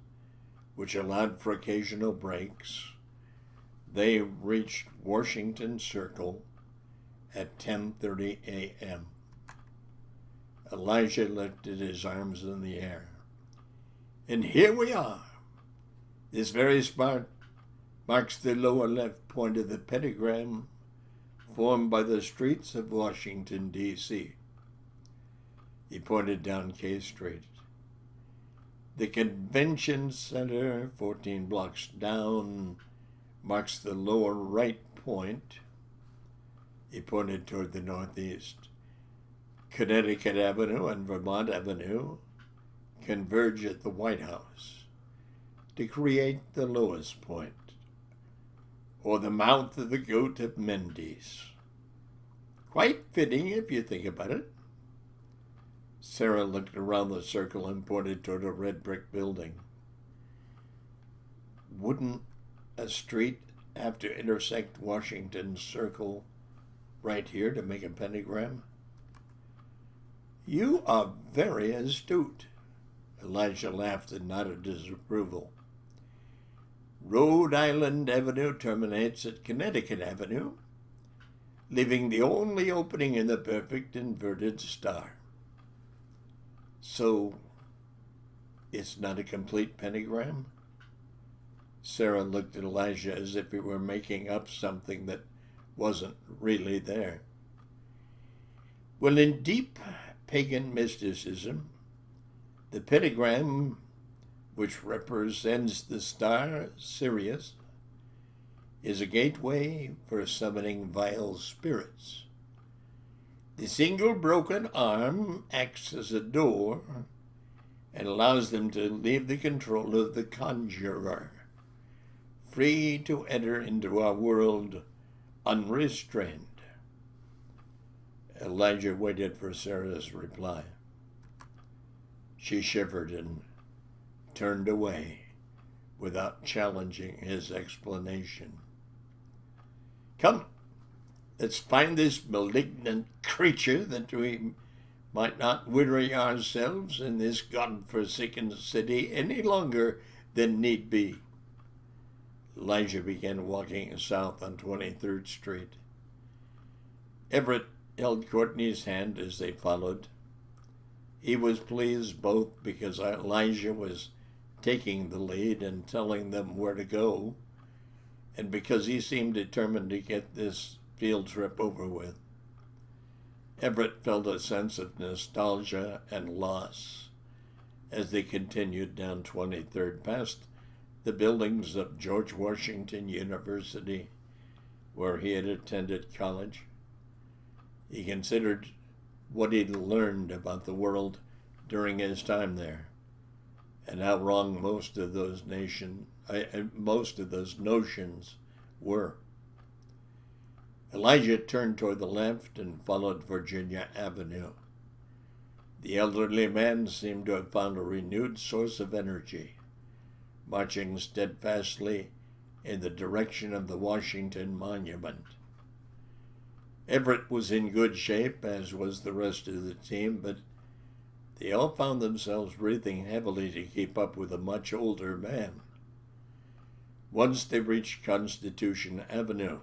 [SPEAKER 1] which allowed for occasional breaks, they reached Washington Circle at 10:30 a.m. Elijah lifted his arms in the air. "And here we are. This very spot marks the lower left point of the pentagram formed by the streets of Washington, D.C. He pointed down K Street. "The convention center, 14 blocks down, marks the lower right point." He pointed toward the northeast. "Connecticut Avenue and Vermont Avenue converge at the White House to create the lowest point, or the mouth of the Goat of Mendes. Quite fitting if you think about it." Sarah looked around the circle and pointed toward a red brick building. "Wouldn't a street have to intersect Washington Circle right here to make a pentagram?" "You are very astute." Elijah laughed and nodded his approval. "Rhode Island Avenue terminates at Connecticut Avenue, leaving the only opening in the perfect inverted star. So, it's not a complete pentagram? Sarah looked at Elijah as if he were making up something that wasn't really there. Well, in deep pagan mysticism, the pentagram, which represents the star Sirius, is a gateway for summoning vile spirits. The single broken arm acts as a door and allows them to leave the control of the conjurer, free to enter into our world unrestrained. Elijah waited for Sarah's reply. She shivered and turned away without challenging his explanation. Come, let's find this malignant creature that we might not weary ourselves in this God-forsaken city any longer than need be. Elijah began walking south on 23rd Street. Everett held Courtney's hand as they followed. He was pleased both because Elijah was taking the lead and telling them where to go, and because he seemed determined to get this field trip over with. Everett felt a sense of nostalgia and loss as they continued down 23rd past the buildings of George Washington University, where he had attended college. He considered what he'd learned about the world during his time there, and how wrong most of those notions were. Elijah turned toward the left and followed Virginia Avenue. The elderly man seemed to have found a renewed source of energy, marching steadfastly in the direction of the Washington Monument. Everett was in good shape, as was the rest of the team, but they all found themselves breathing heavily to keep up with a much older man. Once they reached Constitution Avenue,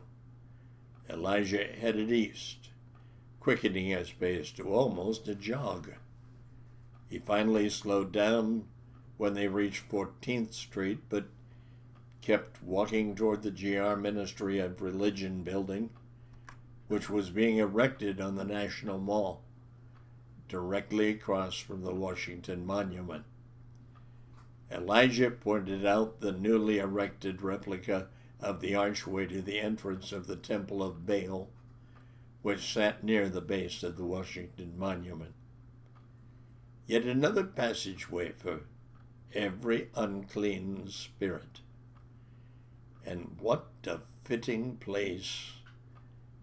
[SPEAKER 1] Elijah headed east, quickening his pace to almost a jog. He finally slowed down when they reached 14th Street, but kept walking toward the GR Ministry of Religion building, which was being erected on the National Mall, directly across from the Washington Monument. Elijah pointed out the newly erected replica of the archway to the entrance of the Temple of Baal, which sat near the base of the Washington Monument. Yet another passageway for every unclean spirit. And what a fitting place,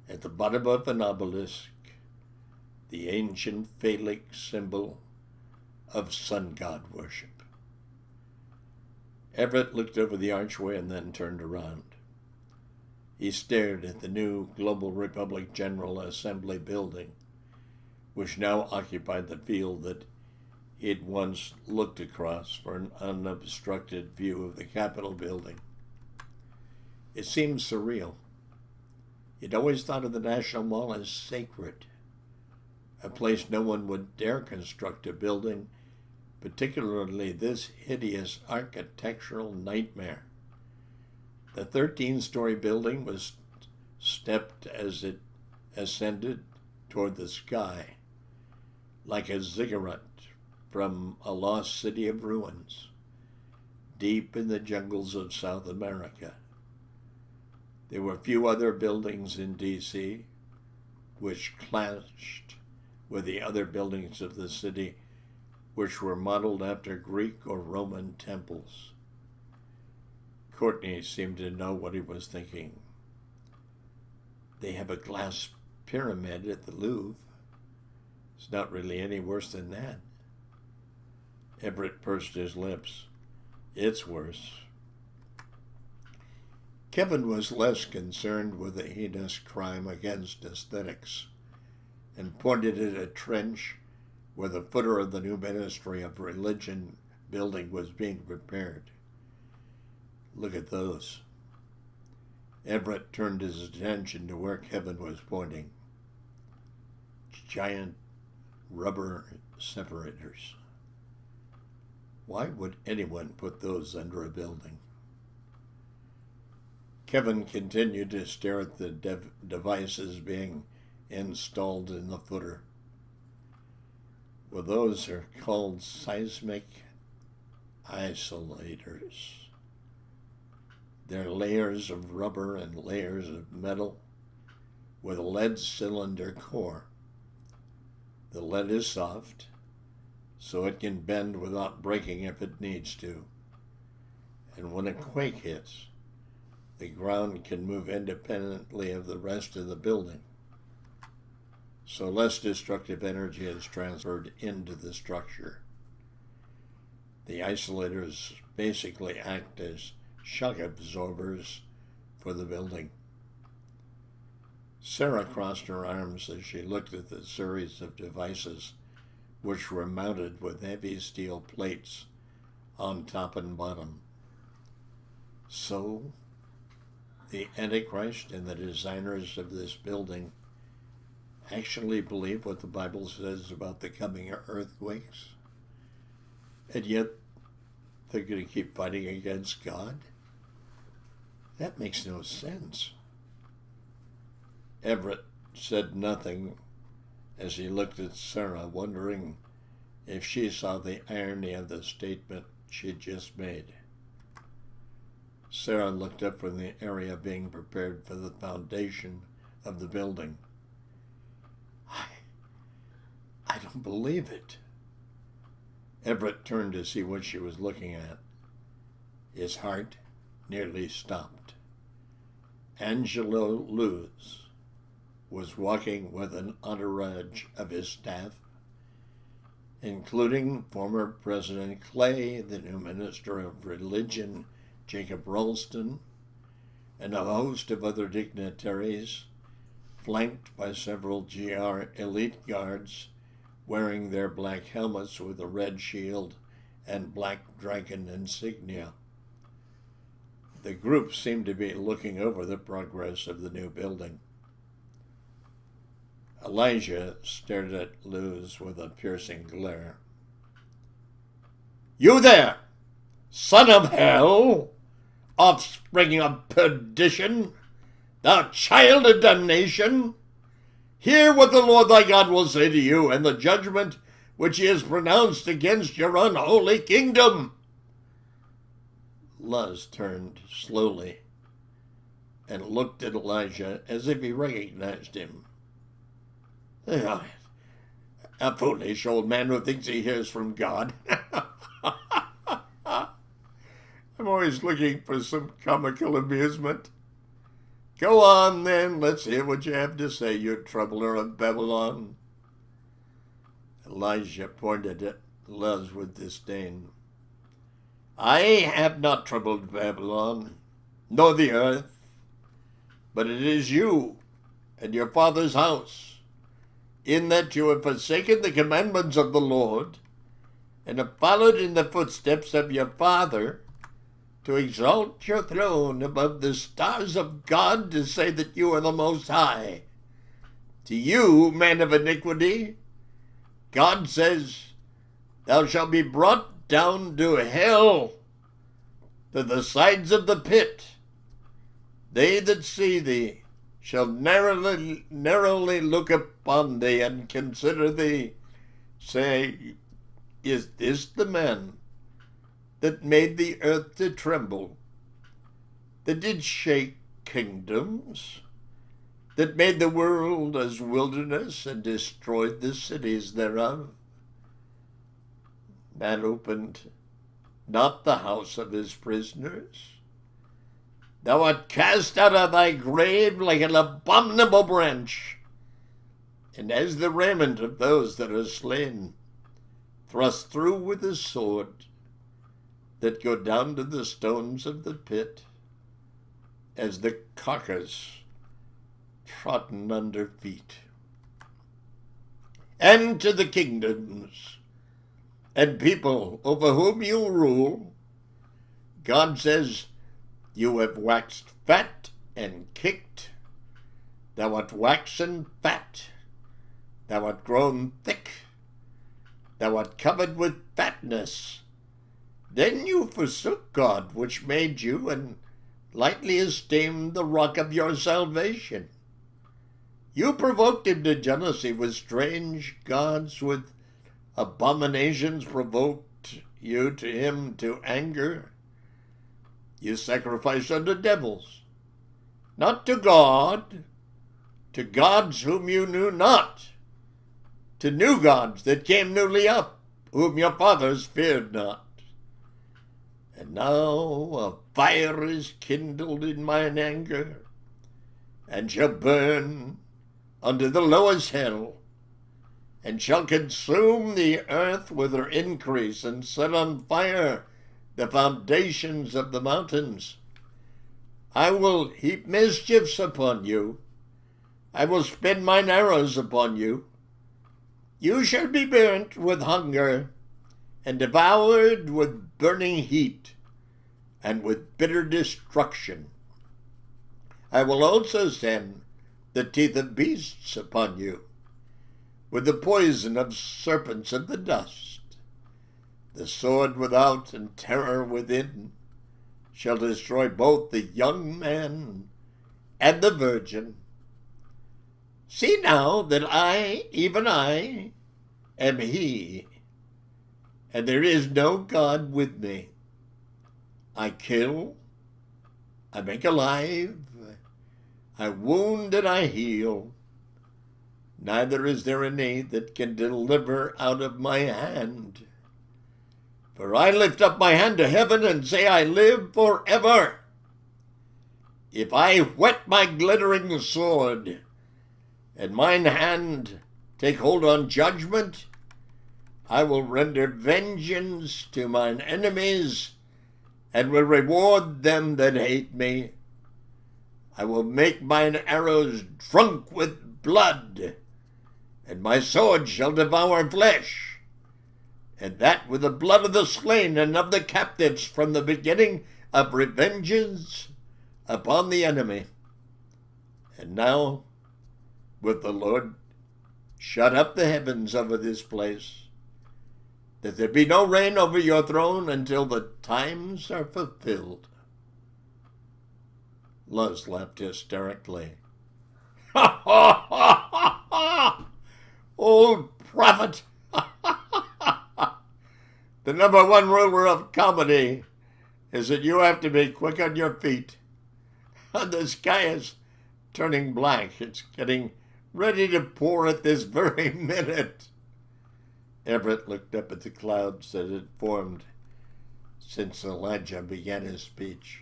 [SPEAKER 1] at the bottom of an obelisk, the ancient phallic symbol of sun god worship. Everett looked over the archway and then turned around. He stared at the new Global Republic General Assembly building, which now occupied the field that he had once looked across for an unobstructed view of the Capitol building. It seemed surreal. He'd always thought of the National Mall as sacred, a place no one would dare construct a building, particularly this hideous architectural nightmare. The 13-story building was stepped as it ascended toward the sky, like a ziggurat from a lost city of ruins, deep in the jungles of South America. There were few other buildings in D.C. which clashed with the other buildings of the city, which were modeled after Greek or Roman temples. Courtney seemed to know what he was thinking. They have a glass pyramid at the Louvre. It's not really any worse than that. Everett pursed his lips. It's worse. Kevin was less concerned with the heinous crime against aesthetics and pointed at a trench where the footer of the new Ministry of Religion building was being prepared. Look at those. Everett turned his attention to where Kevin was pointing. Giant rubber separators. Why would anyone put those under a building? Kevin continued to stare at the devices being installed in the footer. Well, those are called seismic isolators. They're layers of rubber and layers of metal with a lead cylinder core. The lead is soft, so it can bend without breaking if it needs to. And when a quake hits, the ground can move independently of the rest of the building, so less destructive energy is transferred into the structure. The isolators basically act as shock absorbers for the building. Sarah crossed her arms as she looked at the series of devices which were mounted with heavy steel plates on top and bottom. So, the Antichrist and the designers of this building actually believe what the Bible says about the coming earthquakes? And yet, they're going to keep fighting against God? That makes no sense. Everett said nothing as he looked at Sarah, wondering if she saw the irony of the statement she'd just made. Sarah looked up from the area being prepared for the foundation of the building. I don't believe it. Everett turned to see what she was looking at. His heart nearly stopped. Angelo Luz was walking with an entourage of his staff, including former President Clay, the new Minister of Religion, Jacob Ralston, and a host of other dignitaries, flanked by several GR elite guards wearing their black helmets with a red shield and black dragon insignia. The group seemed to be looking over the progress of the new building. Elijah stared at Luz with a piercing glare. "You there, son of hell, offspring of perdition, thou child of damnation, hear what the Lord thy God will say to you and the judgment which he has pronounced against your unholy kingdom." Luz turned slowly and looked at Elijah as if he recognized him. "A foolish old man who thinks he hears from God." I'm always looking for some comical amusement. Go on, then. Let's hear what you have to say, you troubler of Babylon. Elijah pointed at Luz with disdain. "I have not troubled Babylon, nor the earth, but it is you and your father's house, in that you have forsaken the commandments of the Lord, and have followed in the footsteps of your father, to exalt your throne above the stars of God, to say that you are the Most High. To you, man of iniquity, God says, thou shalt be brought down to hell, to the sides of the pit. They that see thee shall narrowly look upon thee and consider thee, say, is this the man that made the earth to tremble, that did shake kingdoms, that made the world as wilderness and destroyed the cities thereof? That opened not the house of his prisoners. Thou art cast out of thy grave like an abominable branch, and as the raiment of those that are slain, thrust through with a sword, that go down to the stones of the pit, as the carcass trodden under feet. And to the kingdoms and people over whom you rule, God says, you have waxed fat and kicked, thou art waxen fat, thou art grown thick, thou art covered with fatness. Then you forsook God which made you, and lightly esteemed the rock of your salvation. You provoked him to jealousy with strange gods, with abominations provoked you to him to anger. You sacrificed unto devils, not to God, to gods whom you knew not, to new gods that came newly up, whom your fathers feared not. And now a fire is kindled in mine anger, and shall burn unto the lowest hell, and shall consume the earth with her increase, and set on fire the foundations of the mountains. I will heap mischiefs upon you. I will spin mine arrows upon you. You shall be burnt with hunger, and devoured with burning heat, and with bitter destruction. I will also send the teeth of beasts upon you, with the poison of serpents of the dust. The sword without and terror within shall destroy both the young man and the virgin. See now that I, even I, am he, and there is no God with me. I kill, I make alive, I wound and I heal. Neither is there any that can deliver out of my hand. For I lift up my hand to heaven and say, I live forever. If I whet my glittering sword, and mine hand take hold on judgment, I will render vengeance to mine enemies, and will reward them that hate me. I will make mine arrows drunk with blood, and my sword shall devour flesh, and that with the blood of the slain and of the captives, from the beginning of revenges upon the enemy. And now, with the Lord, shut up the heavens over this place, that there be no rain over your throne until the times are fulfilled. Luz laughed hysterically. Ha ha ha ha ha! Old prophet! The number one rule of comedy is that you have to be quick on your feet. The sky is turning black. It's getting ready to pour at this very minute. Everett looked up at the clouds that had formed since Elijah began his speech.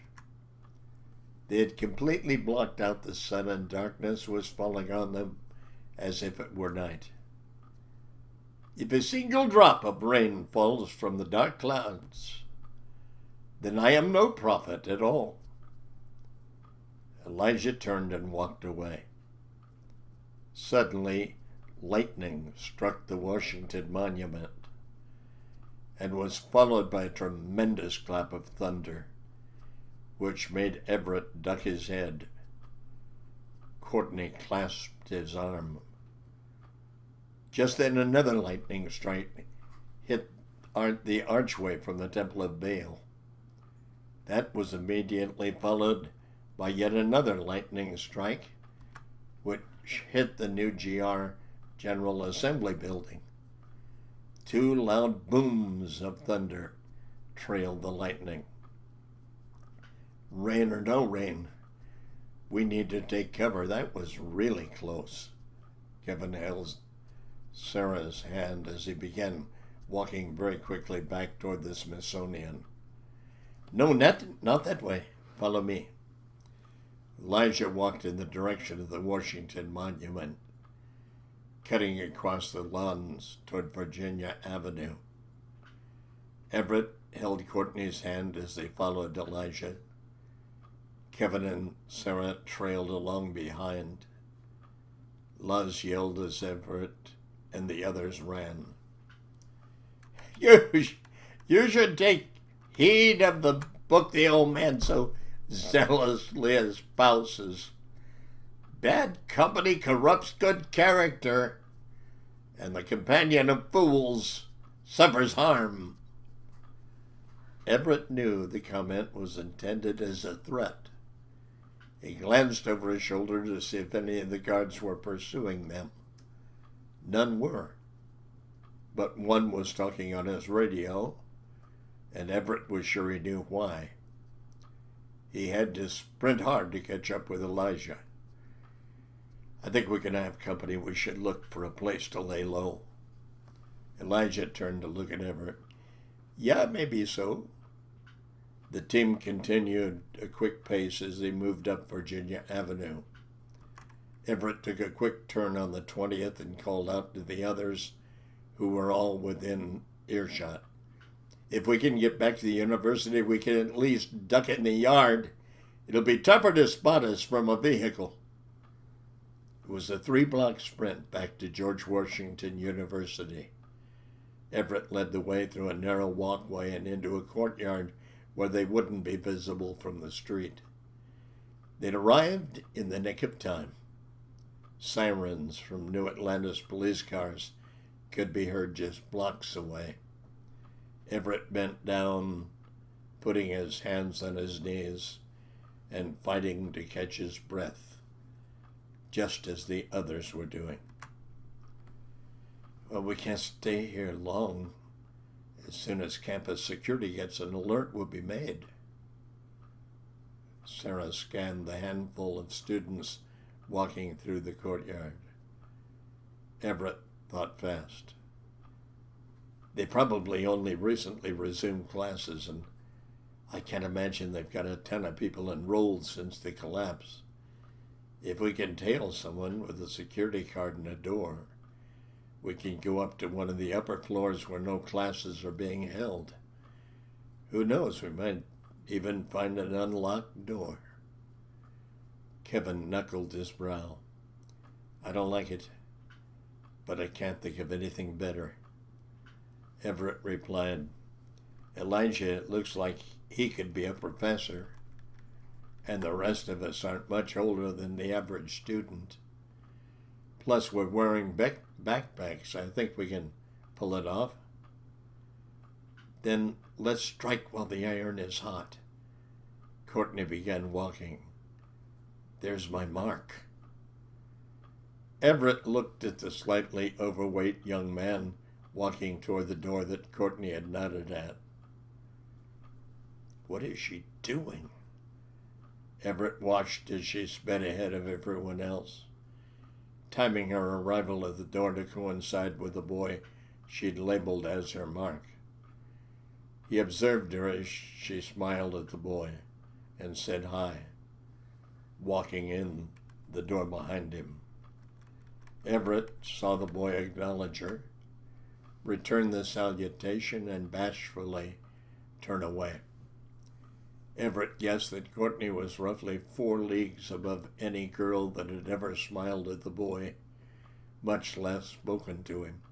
[SPEAKER 1] They had completely blocked out the sun, and darkness was falling on them as if it were night. If a single drop of rain falls from the dark clouds, then I am no prophet at all. Elijah turned and walked away. Suddenly, lightning struck the Washington Monument and was followed by a tremendous clap of thunder, which made Everett duck his head. Courtney clasped his arm. Just then another lightning strike hit the archway from the Temple of Baal. That was immediately followed by yet another lightning strike, which hit the new GR General Assembly building. Two loud booms of thunder trailed the lightning. Rain or no rain, we need to take cover. That was really close. Kevin held Sarah's hand as he began walking very quickly back toward the Smithsonian. No, not that way. Follow me. Elijah walked in the direction of the Washington Monument, cutting across the lawns toward Virginia Avenue. Everett held Courtney's hand as they followed Elijah. Kevin and Sarah trailed along behind. Luz yelled as Everett and the others ran. You should take heed of the book the old man so zealously espouses, "Bad company corrupts good character, and the companion of fools suffers harm." Everett knew the comment was intended as a threat. He glanced over his shoulder to see if any of the guards were pursuing them. None were, but one was talking on his radio, and Everett was sure he knew why. He had to sprint hard to catch up with Elijah. "I think we can have company. We should look for a place to lay low." Elijah turned to look at Everett. "Yeah, maybe so." The team continued a quick pace as they moved up Virginia Avenue. Everett took a quick turn on the 20th and called out to the others, who were all within earshot. "If we can get back to the university, we can at least duck in the yard. It'll be tougher to spot us from a vehicle." It was a 3-block sprint back to George Washington University. Everett led the way through a narrow walkway and into a courtyard where they wouldn't be visible from the street. They'd arrived in the nick of time. Sirens from New Atlantis police cars could be heard just blocks away. Everett bent down, putting his hands on his knees and fighting to catch his breath, just as the others were doing. "Well, we can't stay here long. As soon as campus security gets an alert, will be made." Sarah scanned the handful of students walking through the courtyard. Everett thought fast. They probably only recently resumed classes, and I can't imagine they've got a ton of people enrolled since the collapse. If we can tail someone with a security card and a door, we can go up to one of the upper floors where no classes are being held. Who knows, we might even find an unlocked door. Kevin knuckled his brow. "I don't like it, but I can't think of anything better." Everett replied, "Elijah, it looks like he could be a professor, and the rest of us aren't much older than the average student. Plus, we're wearing backpacks. I think we can pull it off." "Then let's strike while the iron is hot." Courtney began walking. "There's my mark." Everett looked at the slightly overweight young man walking toward the door that Courtney had nodded at. What is she doing? Everett watched as she sped ahead of everyone else, timing her arrival at the door to coincide with the boy she'd labeled as her mark. He observed her as she smiled at the boy and said hi, walking in the door behind him. Everett saw the boy acknowledge her, return the salutation, and bashfully turn away. Everett guessed that Courtney was roughly 4 leagues above any girl that had ever smiled at the boy, much less spoken to him.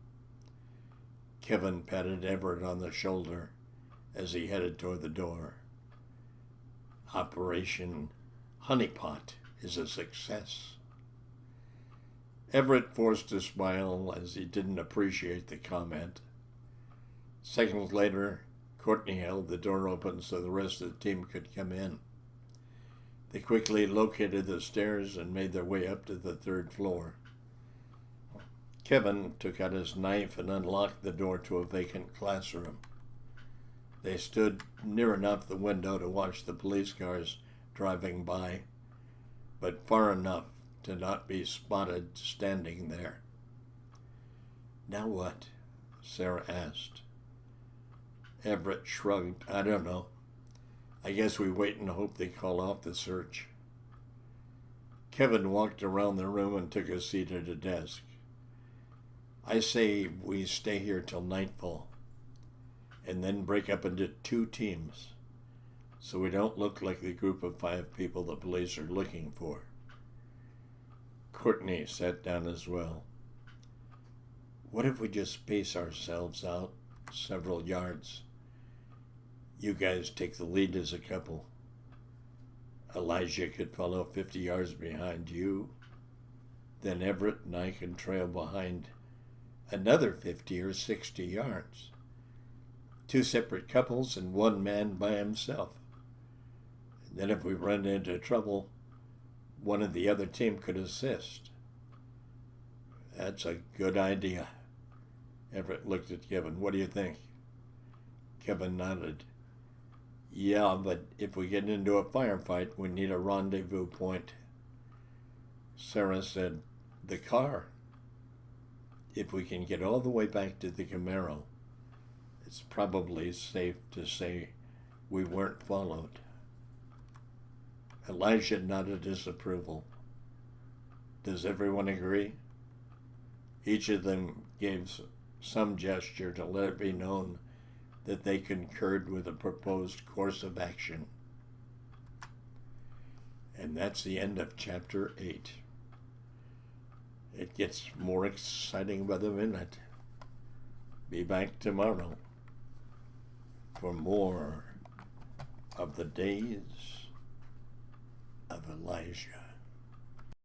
[SPEAKER 1] Kevin patted Everett on the shoulder as he headed toward the door. Operation Honeypot is a success. Everett forced a smile as he didn't appreciate the comment. Seconds later, Courtney held the door open so the rest of the team could come in. They quickly located the stairs and made their way up to the 3rd floor. Kevin took out his knife and unlocked the door to a vacant classroom. They stood near enough the window to watch the police cars driving by, but far enough to not be spotted standing there. Now what? Sarah asked. Everett shrugged. I don't know. I guess we wait and hope they call off the search. Kevin walked around the room and took a seat at a desk. I say we stay here till nightfall, and then break up into 2 teams, so we don't look like the group of 5 people the police are looking for. Courtney sat down as well. What if we just space ourselves out several yards? You guys take the lead as a couple. Elijah could follow 50 yards behind you. Then Everett and I can trail behind another 50 or 60 yards. 2 separate couples and 1 man by himself. And then if we run into trouble, one of the other team could assist. That's a good idea. Everett looked at Kevin. What do you think? Kevin nodded. Yeah, but if we get into a firefight, we need a rendezvous point. Sarah said, the car. If we can get all the way back to the Camaro, it's probably safe to say we weren't followed. Elijah nodded his approval. Does everyone agree? Each of them gave some gesture to let it be known that they concurred with the proposed course of action. And that's the end of chapter 8. It gets more exciting by the minute. Be back tomorrow for more of the days of Elijah.